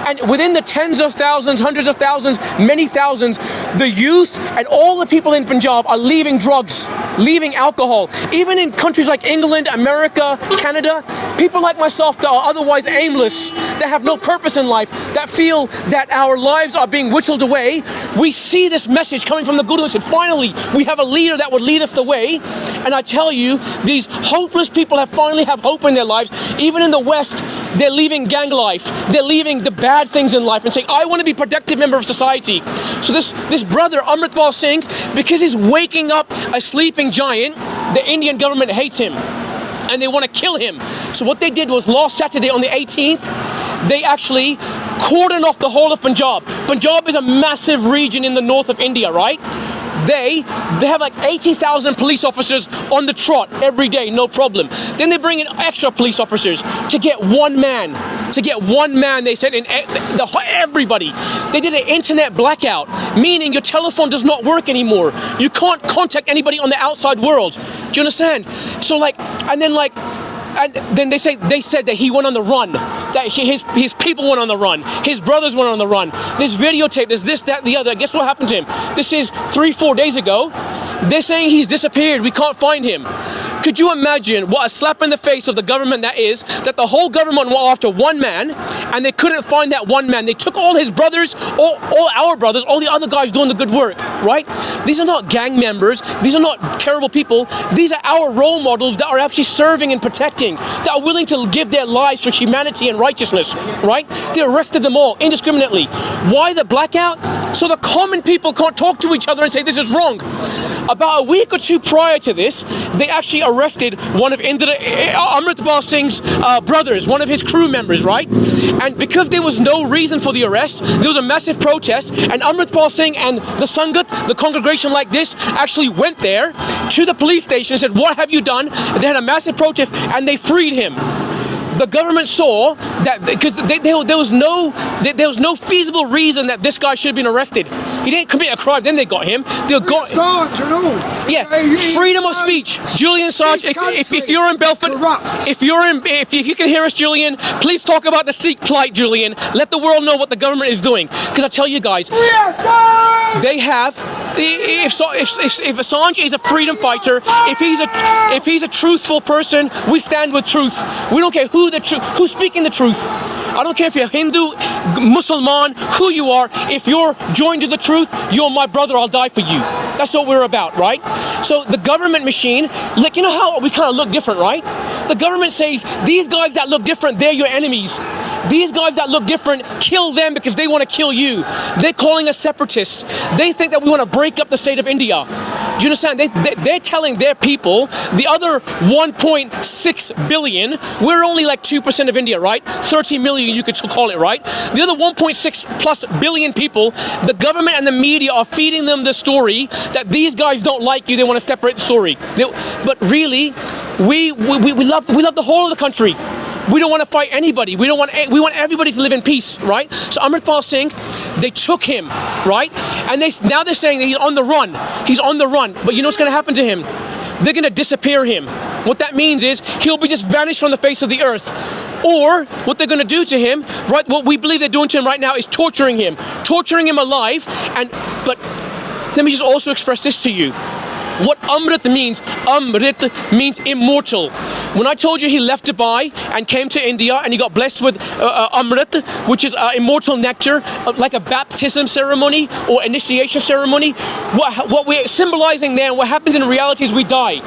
And within the tens of thousands, hundreds of thousands, many thousands, the youth and all the people in Punjab are leaving drugs, leaving alcohol. Even in countries like England, America, Canada, people like myself that are otherwise aimless, that have no purpose in life, that feel that our lives are being whittled away, we see this message coming from the Guru and said, finally, we have a leader that would lead us the way. And I tell you, these hopeless people finally have hope in their lives. Even in the West, they're leaving gang life, they're leaving the bad things in life and saying, I want to be a productive member of society. So this brother, Amritpal Singh, because he's waking up a sleeping giant, the Indian government hates him and they want to kill him. So what they did was last Saturday on the 18th, they actually cordoned off the whole of Punjab. Punjab is a massive region in the north of India, right? They have like 80,000 police officers on the trot every day, no problem. Then they bring in extra police officers to get one man. They said in everybody. They did an internet blackout, meaning your telephone does not work anymore. You can't contact anybody on the outside world. Do you understand? So and then they said that he went on the run, that his people went on the run, his brothers went on the run. This videotape, there's this, that, the other. Guess what happened to him? This is 3-4 days ago. They're saying he's disappeared. We can't find him. Could you imagine what a slap in the face of the government that is, that the whole government went after one man and they couldn't find that one man. They took all his brothers, all our brothers, all the other guys doing the good work, right? These are not gang members. These are not terrible people. These are our role models that are actually serving and protecting, that are willing to give their lives for humanity and righteousness, right? They arrested them all indiscriminately. Why the blackout? So the common people can't talk to each other and say this is wrong. About a week or two prior to this, they actually arrested one of Amritpal Singh's brothers, one of his crew members, right? And because there was no reason for the arrest, there was a massive protest, and Amritpal Singh and the Sangat, the congregation like this, actually went there to the police station and said, what have you done? And they had a massive protest, and they freed him. The government saw that because there was no feasible reason that this guy should have been arrested. He didn't commit a crime. Then they got him. They got yeah, freedom of speech. Julian Assange. If you're in Belfast, if you can hear us, Julian, please talk about the Sikh plight, Julian. Let the world know what the government is doing. Because I tell you guys, they have. If Assange is a freedom fighter, if he's a truthful person, we stand with truth. We don't care who's speaking the truth. I don't care if you're Hindu, Muslim, who you are. If you're joined to the truth, you're my brother, I'll die for you. That's what we're about, right? So the government machine, like, you know how we kind of look different, right? The government says, these guys that look different, they're your enemies. These guys that look different, kill them because they want to kill you. They're calling us separatists. They think that we want to break up the state of India. Do you understand? They're telling their people, the other 1.6 billion, we're only like 2% of India, right? 30 million, you could call it, right? The other 1.6 plus billion people, the government and the media are feeding them the story that these guys don't like you, they want to separate the story. But really, we love the whole of the country. We don't want to fight anybody. We want everybody to live in peace, right? So Amritpal Singh, they took him, right? And now they're saying that he's on the run. He's on the run. But you know what's going to happen to him? They're going to disappear him. What that means is he'll be just vanished from the face of the earth. Or what they're going to do to him, right? What we believe they're doing to him right now is torturing him alive. But let me just also express this to you. What Amrit means immortal. When I told you he left Dubai and came to India and he got blessed with Amrit, which is immortal nectar, like a baptism ceremony or initiation ceremony, what we're symbolizing there and what happens in reality is we die.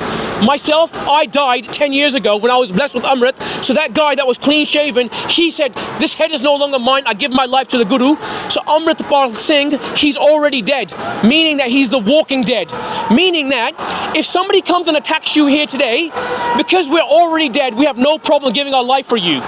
Myself, I died 10 years ago when I was blessed with Amrit. So that guy that was clean shaven, he said, this head is no longer mine, I give my life to the Guru. So Amrit Pal Singh, he's already dead, meaning that he's the walking dead. Meaning that if somebody comes and attacks you here today, because we're already dead, we have no problem giving our life for you.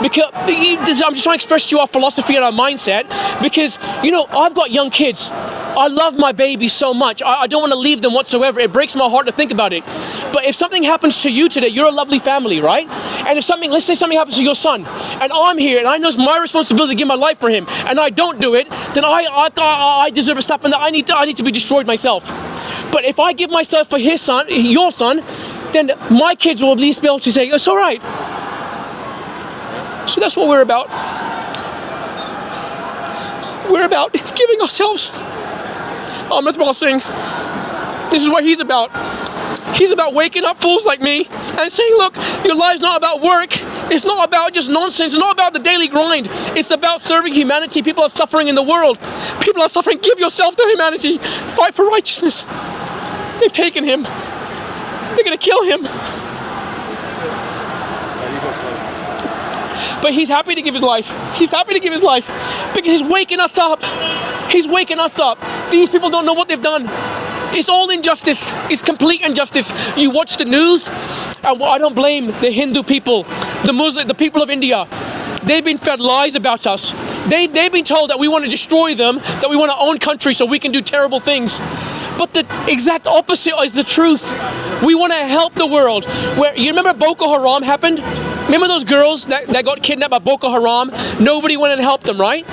Because I'm just trying to express to you our philosophy and our mindset, because, you know, I've got young kids. I love my babies so much. I don't want to leave them whatsoever. It breaks my heart to think about it. But if something happens to you today, you're a lovely family, right? And if something, let's say something happens to your son, and I'm here, and I know it's my responsibility to give my life for him, and I don't do it, then I deserve a slap, and I need to be destroyed myself. But if I give myself for his son, your son, then my kids will at least be able to say, it's all right. So that's what we're about. We're about giving ourselves. Amrit Pal Singh, this is what he's about. He's about waking up fools like me and saying, look, your life's not about work. It's not about just nonsense. It's not about the daily grind. It's about serving humanity. People are suffering in the world. People are suffering. Give yourself to humanity. Fight for righteousness. They've taken him. They're going to kill him. But he's happy to give his life. He's happy to give his life because he's waking us up. He's waking us up. These people don't know what they've done. It's all injustice. It's complete injustice. You watch the news, and I don't blame the Hindu people, the Muslim, the people of India. They've been fed lies about us. They've been told that we want to destroy them, that we want to own country so we can do terrible things. But the exact opposite is the truth. We want to help the world. Where you remember Boko Haram happened? Remember those girls that got kidnapped by Boko Haram? Nobody went and helped them, right?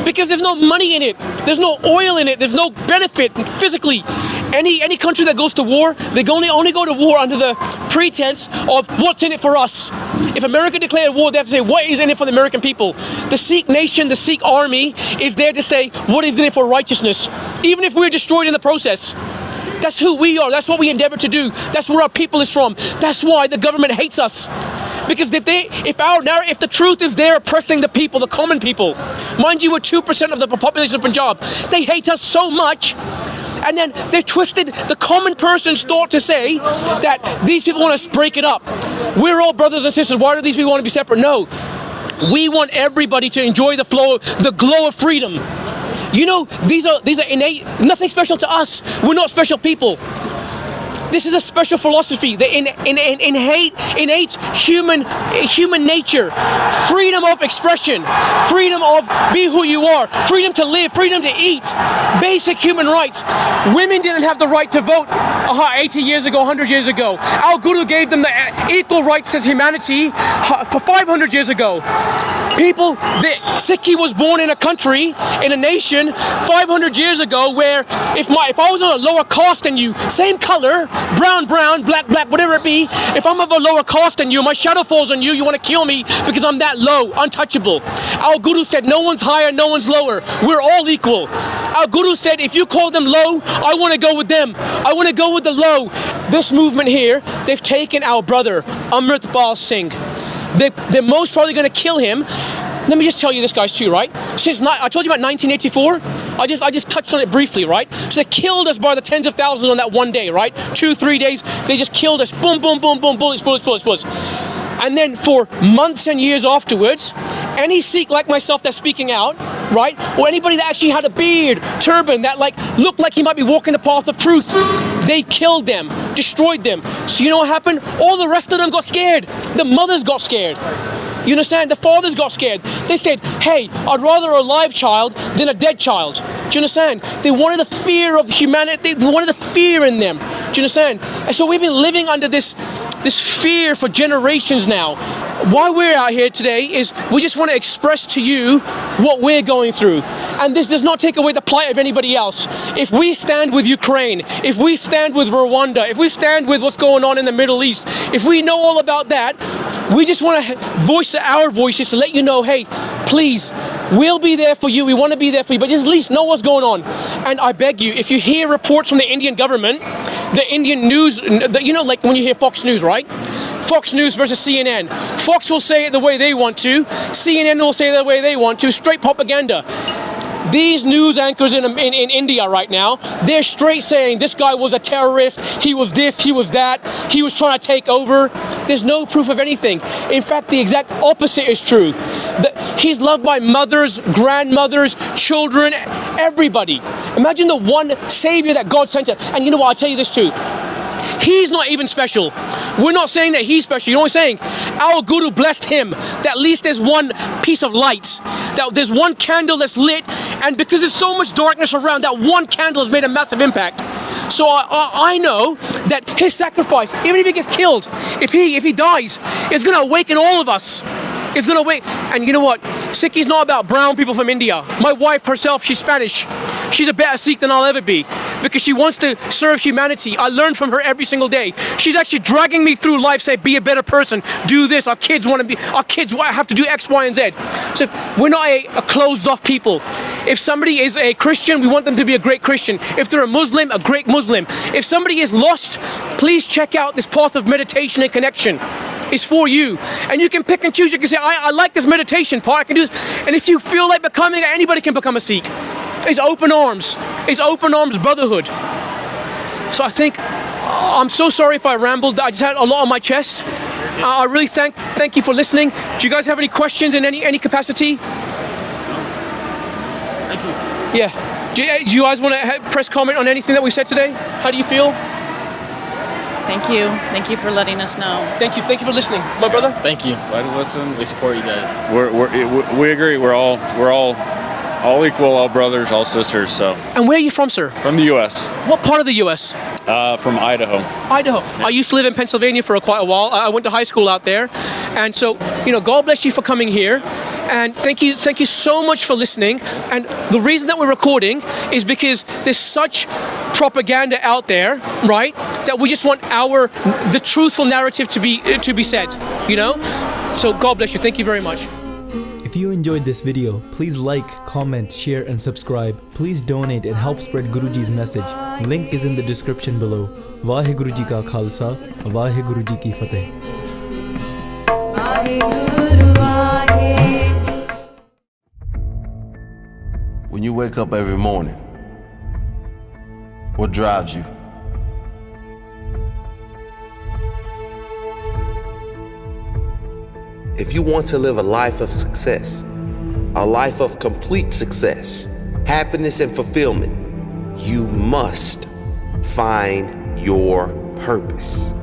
Because there's no money in it. There's no oil in it. There's no benefit physically. Any country that goes to war, they only go to war under the pretense of what's in it for us. If America declared war, they have to say, what is in it for the American people? The Sikh nation, the Sikh army is there to say, what is in it for righteousness? Even if we're destroyed in the process. That's who we are. That's what we endeavor to do. That's where our people is from. That's why the government hates us. Because if the truth is they're oppressing the people, the common people, mind you, we're 2% of the population of Punjab. They hate us so much, and then they've twisted the common person's thought to say that these people want to break it up. We're all brothers and sisters. Why do these people want to be separate? No, we want everybody to enjoy the flow, the glow of freedom. You know, these are innate, nothing special to us. We're not special people. This is a special philosophy, the innate human nature, freedom of expression, freedom of be who you are, freedom to live, freedom to eat, basic human rights. Women didn't have the right to vote 80 years ago, 100 years ago. Our Guru gave them the equal rights as humanity for 500 years ago. People, Sikhi was born in a country, in a nation 500 years ago where if I was on a lower caste than you, same color, brown, black, whatever it be, if I'm of a lower caste than you, my shadow falls on you, you want to kill me because I'm that low, untouchable. Our Guru said no one's higher, no one's lower. We're all equal. Our Guru said if you call them low, I want to go with them. I want to go with the low. This movement here, they've taken our brother, Amrit Pal Singh. They're most probably going to kill him. Let me just tell you this, guys, too, right? I told you about 1984. I just touched on it briefly, right? So they killed us by the tens of thousands on that one day, right? 2-3 days, they just killed us. Boom, boom, boom, boom, bullets. And then for months and years afterwards, any Sikh like myself that's speaking out, right? Or anybody that actually had a beard, turban, that looked like he might be walking the path of truth, they killed them, destroyed them. So you know what happened? All the rest of them got scared. The mothers got scared. You understand? The fathers got scared. They said, hey, I'd rather a live child than a dead child. Do you understand? They wanted the fear of humanity. They wanted the fear in them. Do you understand? And so we've been living under this fear for generations now. Why we're out here today is we just want to express to you what we're going through. And this does not take away the plight of anybody else. If we stand with Ukraine, if we stand with Rwanda, if we stand with what's going on in the Middle East, if we know all about that, we just want to voice our voices to let you know, hey, please, We'll be there for you. We want to be there for you, but just at least know what's going on. And I beg you, if you hear reports from the Indian government, the Indian news, you know, like when you hear Fox News, right? Fox News versus CNN. Fox will say it the way they want to. CNN will say it the way they want to. Straight propaganda. These news anchors in India right now, they're straight saying this guy was a terrorist, he was this, he was that, he was trying to take over. There's no proof of anything. In fact, the exact opposite is true. He's loved by mothers, grandmothers, children, everybody. Imagine the one savior that God sent us. And you know what, I'll tell you this too. He's not even special. We're not saying that he's special. You know what I'm saying? Our Guru blessed him that at least there's one piece of light, that there's one candle that's lit, and because there's so much darkness around, that one candle has made a massive impact. So I know that his sacrifice, even if he gets killed, if he dies, it's going to awaken all of us. It's going to wait. And you know what? Sikhi's not about brown people from India. My wife herself, she's Spanish. She's a better Sikh than I'll ever be because she wants to serve humanity. I learn from her every single day. She's actually dragging me through life, say, be a better person, do this. Our kids have to do X, Y, and Z. So we're not a closed off people. If somebody is a Christian, we want them to be a great Christian. If they're a Muslim, a great Muslim. If somebody is lost, please check out this path of meditation and connection. It's for you. And you can pick and choose. You can say, I like this meditation part, I can do this. And if you feel like becoming, anybody can become a Sikh. It's open arms. It's open arms brotherhood. So I think, I'm so sorry if I rambled. I just had a lot on my chest. I really thank you for listening. Do you guys have any questions in any capacity? Thank you. Yeah. Do you guys want to press comment on anything that we said today? How do you feel? Thank you. Thank you for letting us know. Thank you. Thank you for listening, my brother. Thank you. Glad to listen. We support you guys. We agree. We're all equal, all brothers, all sisters. So. And where are you from, sir? From the U.S. What part of the U.S.? From Idaho. Idaho. I used to live in Pennsylvania for quite a while. I went to high school out there, and so God bless you for coming here, and thank you so much for listening. And the reason that we're recording is because there's such propaganda out there, right? That we just want the truthful narrative to be said. So God bless you. Thank you very much. If you enjoyed this video, please like, comment, share and subscribe. Please donate and help spread Guruji's message. Link is in the description below. Waheguru Ji ka Khalsa, Waheguru Ji ki Fateh. When you wake up every morning, what drives you? If you want to live a life of success, a life of complete success, happiness and fulfillment, you must find your purpose.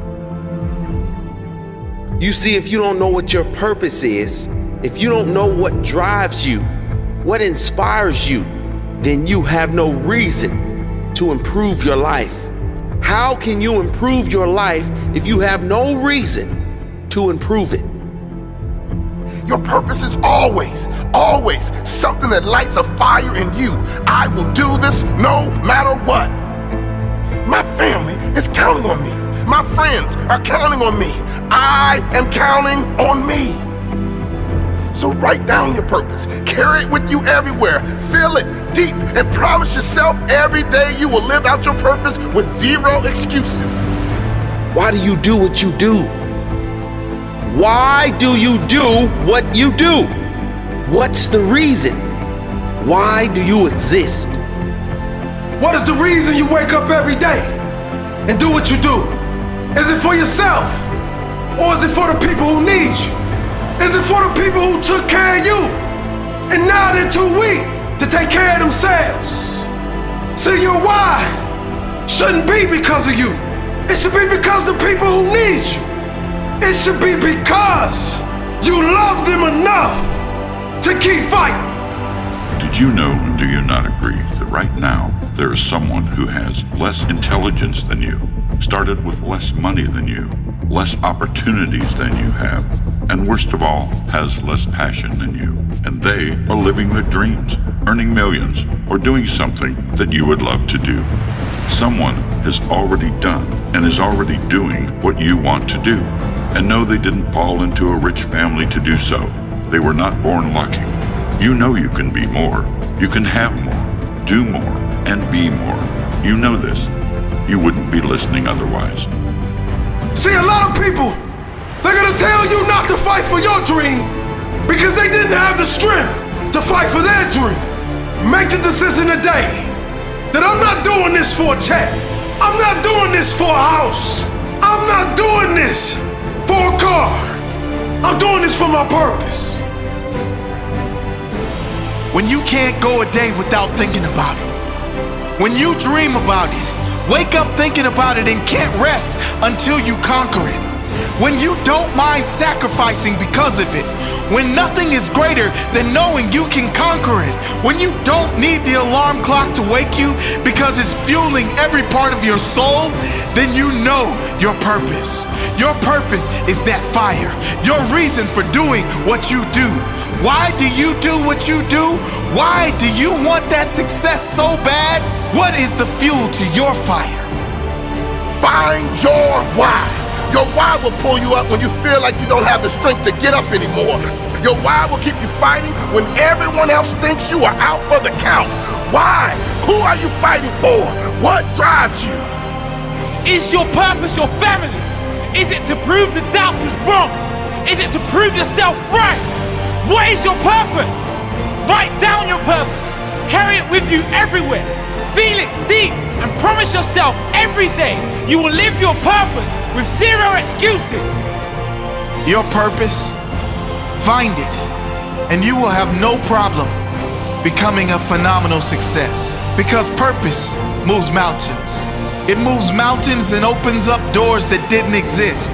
You see, if you don't know what your purpose is, if you don't know what drives you, what inspires you, then you have no reason to improve your life. How can you improve your life if you have no reason to improve it? Your purpose is always something that lights a fire in you. I will do this no matter what. My family is counting on me. My friends are counting on me. I am counting on me. So write down your purpose. Carry it with you everywhere. Feel it deep and promise yourself every day you will live out your purpose with zero excuses. Why do you do what you do? Why do you do what you do? What's the reason? Why do you exist? What is the reason you wake up every day and do what you do? Is it for yourself? Or is it for the people who need you? Is it for the people who took care of you and now they're too weak to take care of themselves? So your why shouldn't be because of you. It should be because the people who need you. It should be because you love them enough to keep fighting. Did you know, and do you not agree, that right now there is someone who has less intelligence than you, started with less money than you, less opportunities than you have, and worst of all, has less passion than you, and they are living their dreams, earning millions, or doing something that you would love to do. Someone has already done and is already doing what you want to do. And no, they didn't fall into a rich family to do so. They were not born lucky. You know you can be more. You can have more, do more, and be more. You know this. You wouldn't be listening otherwise. See, a lot of people, they're gonna tell you not to fight for your dream because they didn't have the strength to fight for their dream. Make the decision today that I'm not doing this for a check. I'm not doing this for a house. I'm not doing this for a car. I'm doing this for my purpose. When you can't go a day without thinking about it. When you dream about it, wake up thinking about it and can't rest until you conquer it. When you don't mind sacrificing because of it. When nothing is greater than knowing you can conquer it. When you don't need the alarm clock to wake you because it's fueling every part of your soul, then you know your purpose. Your purpose is that fire. Your reason for doing what you do. Why do you do what you do? Why do you want that success so bad? What is the fuel to your fire? Find your why. Your why will pull you up when you feel like you don't have the strength to get up anymore. Your why will keep you fighting when everyone else thinks you are out for the count. Why? Who are you fighting for? What drives you? Is your purpose your family? Is it to prove the doubters wrong? Is it to prove yourself right? What is your purpose? Write down your purpose. Carry it with you everywhere. Feel it deep and promise yourself every day you will live your purpose with zero excuses. Your purpose, find it, and you will have no problem becoming a phenomenal success. Because purpose moves mountains. It moves mountains and opens up doors that didn't exist.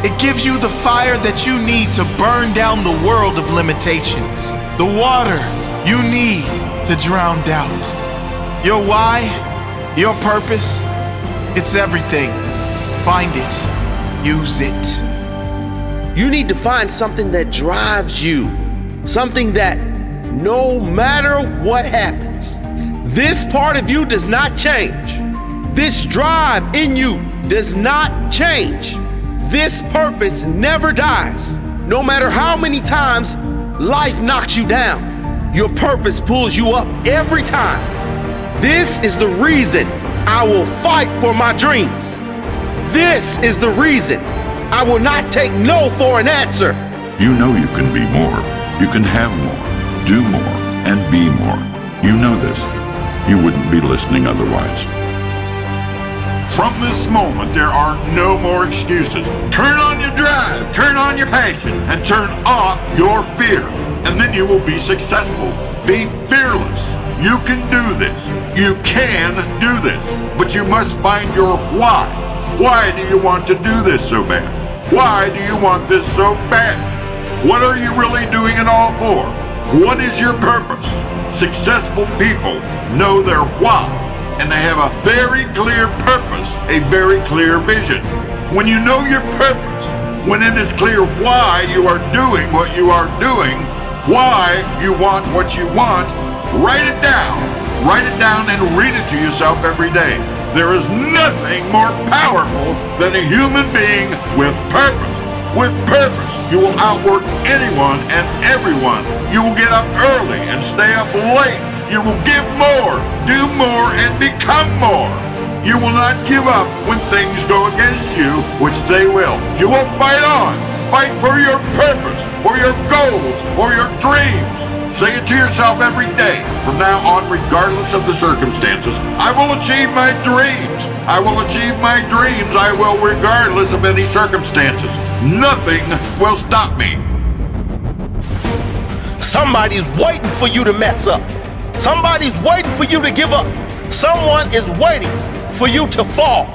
It gives you the fire that you need to burn down the world of limitations. The water you need to drown doubt. Your why, your purpose, it's everything. Find it, use it. You need to find something that drives you. Something that no matter what happens, this part of you does not change. This drive in you does not change. This purpose never dies. No matter how many times life knocks you down, your purpose pulls you up every time. This is the reason I will fight for my dreams. This is the reason I will not take no for an answer. You know you can be more. You can have more, do more, and be more. You know this. You wouldn't be listening otherwise. From this moment, there are no more excuses. Turn on your drive, turn on your passion, and turn off your fear. And then you will be successful. Be fearless. You can do this. You can do this. But you must find your why. Why do you want to do this so bad? Why do you want this so bad? What are you really doing it all for? What is your purpose? Successful people know their why, and they have a very clear purpose, a very clear vision. When you know your purpose, when it is clear why you are doing what you are doing, why you want what you want, write it down. Write it down and read it to yourself every day. There is nothing more powerful than a human being with purpose. With purpose, you will outwork anyone and everyone. You will get up early and stay up late. You will give more, do more, and become more. You will not give up when things go against you, which they will. You will fight on. Fight for your purpose, for your goals, for your dreams. Say it to yourself every day. From now on, regardless of the circumstances, I will achieve my dreams. I will achieve my dreams. I will regardless of any circumstances. Nothing will stop me. Somebody's waiting for you to mess up. Somebody's waiting for you to give up. Someone is waiting for you to fall.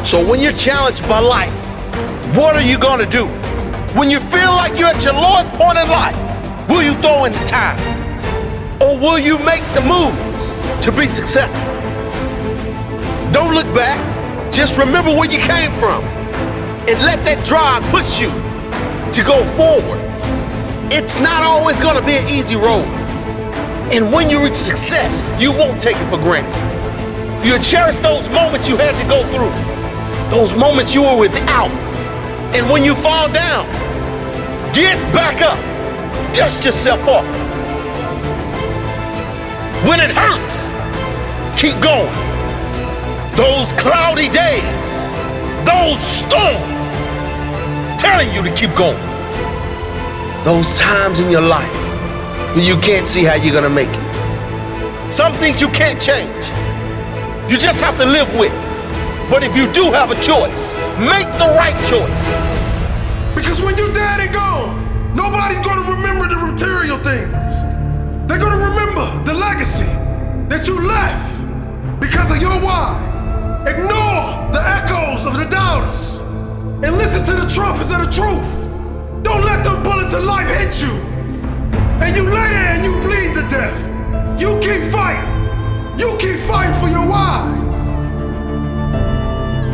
So when you're challenged by life, what are you gonna do? When you feel like you're at your lowest point in life, will you throw in the towel? Or will you make the moves to be successful? Don't look back. Just remember where you came from. And let that drive push you to go forward. It's not always gonna be an easy road. And when you reach success, you won't take it for granted. You'll cherish those moments you had to go through. Those moments you were without. And when you fall down, get back up. dust yourself off. When it hurts, keep going. Those cloudy days, those storms, telling you to keep going. Those times in your life when you can't see how you're gonna make it. Some things you can't change. You just have to live with. But if you do have a choice, make the right choice. Because when you're dead and gone, nobody's gonna remember the material things. They're gonna remember the legacy that you left because of your why. Ignore the echoes of the doubters and listen to the trumpets of the truth. Don't let them bullets of life hit you. And you lay there and you bleed to death. You keep fighting. You keep fighting for your why.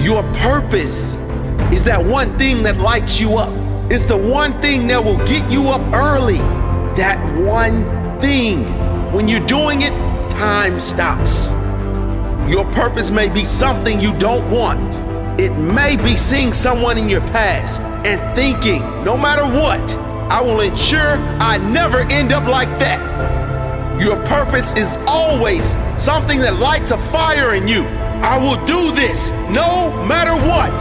Your purpose is that one thing that lights you up. It's the one thing that will get you up early. That one thing. When you're doing it, time stops. Your purpose may be something you don't want. It may be seeing someone in your past and thinking, no matter what, I will ensure I never end up like that. Your purpose is always something that lights a fire in you. I will do this no matter what.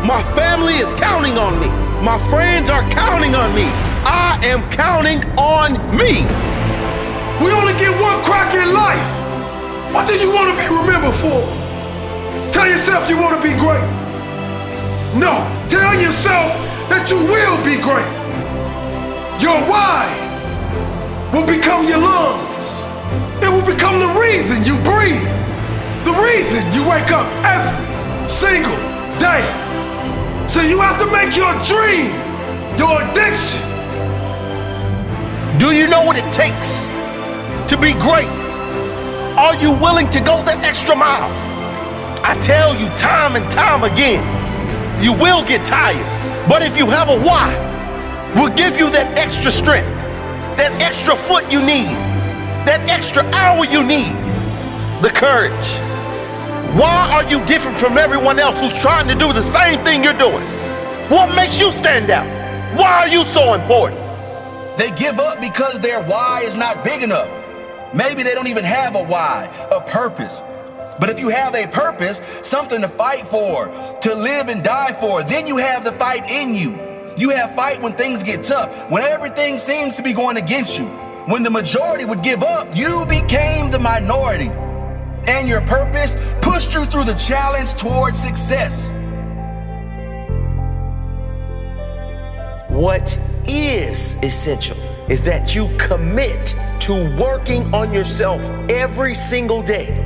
My family is counting on me. My friends are counting on me. I am counting on me. We only get one crack in life. What do you want to be remembered for? Tell yourself you want to be great. No, tell yourself that you will be great. Your why will become your lungs. It will become the reason you breathe. The reason you wake up every single day. So you have to make your dream your addiction. Do you know what it takes to be great? Are you willing to go that extra mile? I tell you time and time again, you will get tired. But if you have a why, we'll give you that extra strength, that extra foot you need, that extra hour you need, the courage. Why are you different from everyone else who's trying to do the same thing you're doing? What makes you stand out? Why are you so important? They give up because their why is not big enough. Maybe they don't even have a why, a purpose. But if you have a purpose, something to fight for, to live and die for, then you have the fight in you. You have fight when things get tough, when everything seems to be going against you. When the majority would give up, you became the minority. And your purpose pushed you through the challenge towards success. What is essential is that you commit to working on yourself every single day.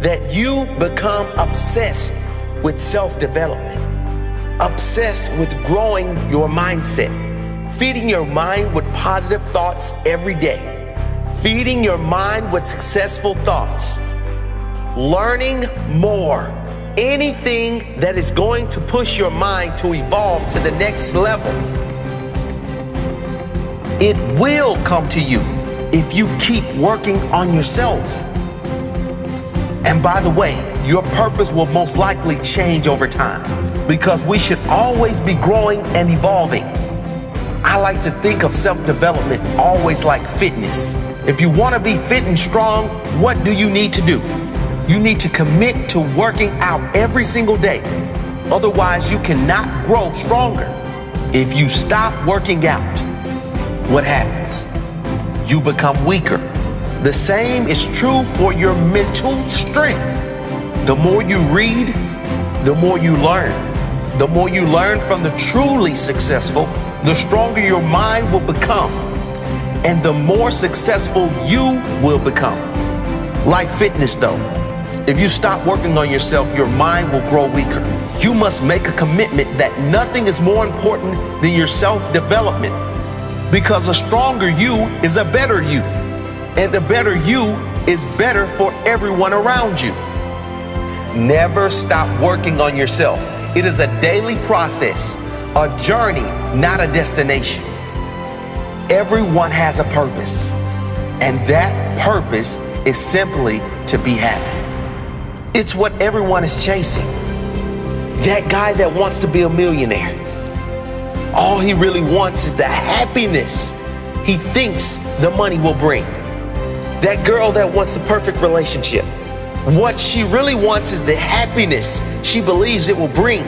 That you become obsessed with self-development, obsessed with growing your mindset, feeding your mind with positive thoughts every day, feeding your mind with successful thoughts, learning more, anything that is going to push your mind to evolve to the next level. It will come to you if you keep working on yourself. And by the way, your purpose will most likely change over time because we should always be growing and evolving. I like to think of self-development always like fitness. If you want to be fit and strong, what do you need to do? You need to commit to working out every single day. Otherwise, you cannot grow stronger. If you stop working out, what happens? You become weaker. The same is true for your mental strength. The more you read, the more you learn. The more you learn from the truly successful, the stronger your mind will become. And the more successful you will become. Like fitness though, if you stop working on yourself, your mind will grow weaker. You must make a commitment that nothing is more important than your self-development. Because a stronger you is a better you. And a better you is better for everyone around you. Never stop working on yourself. It is a daily process, a journey, not a destination. Everyone has a purpose, and that purpose is simply to be happy. It's what everyone is chasing. That guy that wants to be a millionaire, all he really wants is the happiness he thinks the money will bring. That girl that wants the perfect relationship, what she really wants is the happiness she believes it will bring.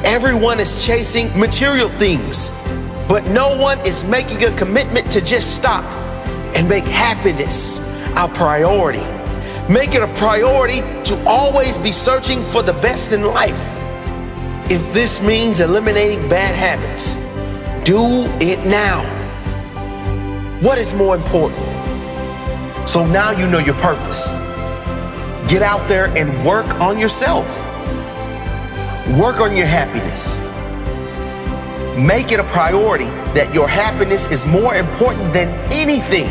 Everyone is chasing material things, but no one is making a commitment to just stop and make happiness our priority. Make it a priority to always be searching for the best in life. If this means eliminating bad habits, do it now. What is more important? So now you know your purpose. Get out there and work on yourself. Work on your happiness. Make it a priority that your happiness is more important than anything.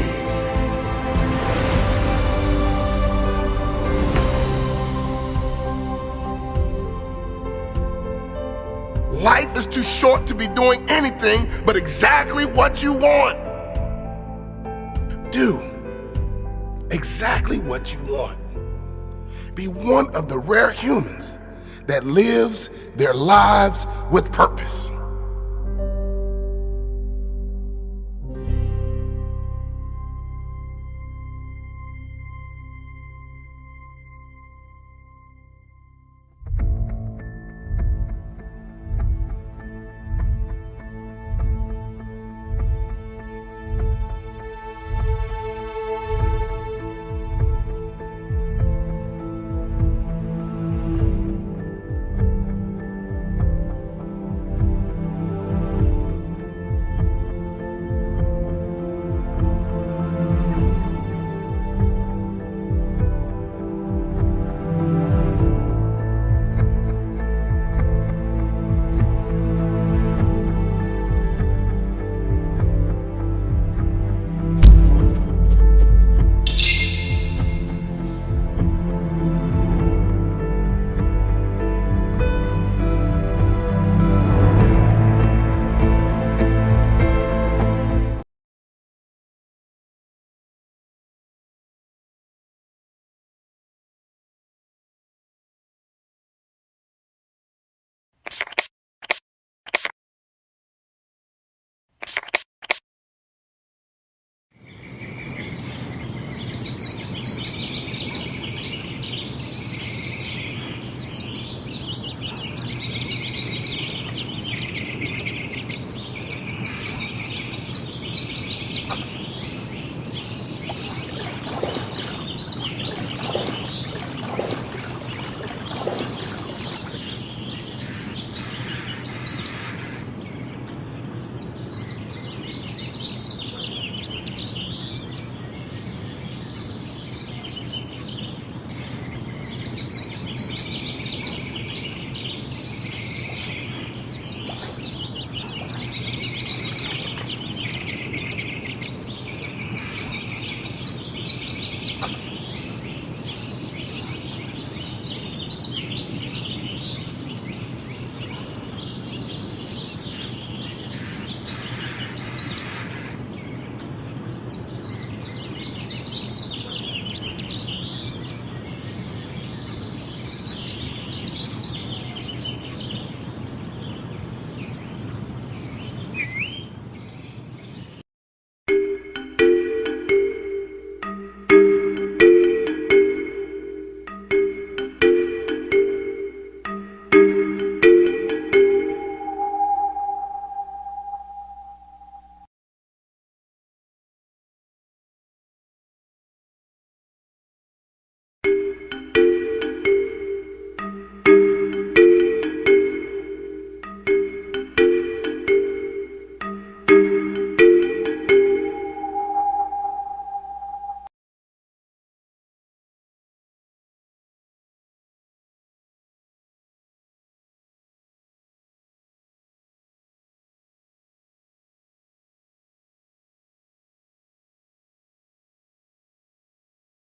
Life is too short to be doing anything but exactly what you want. Do exactly what you want. Be one of the rare humans that lives their lives with purpose.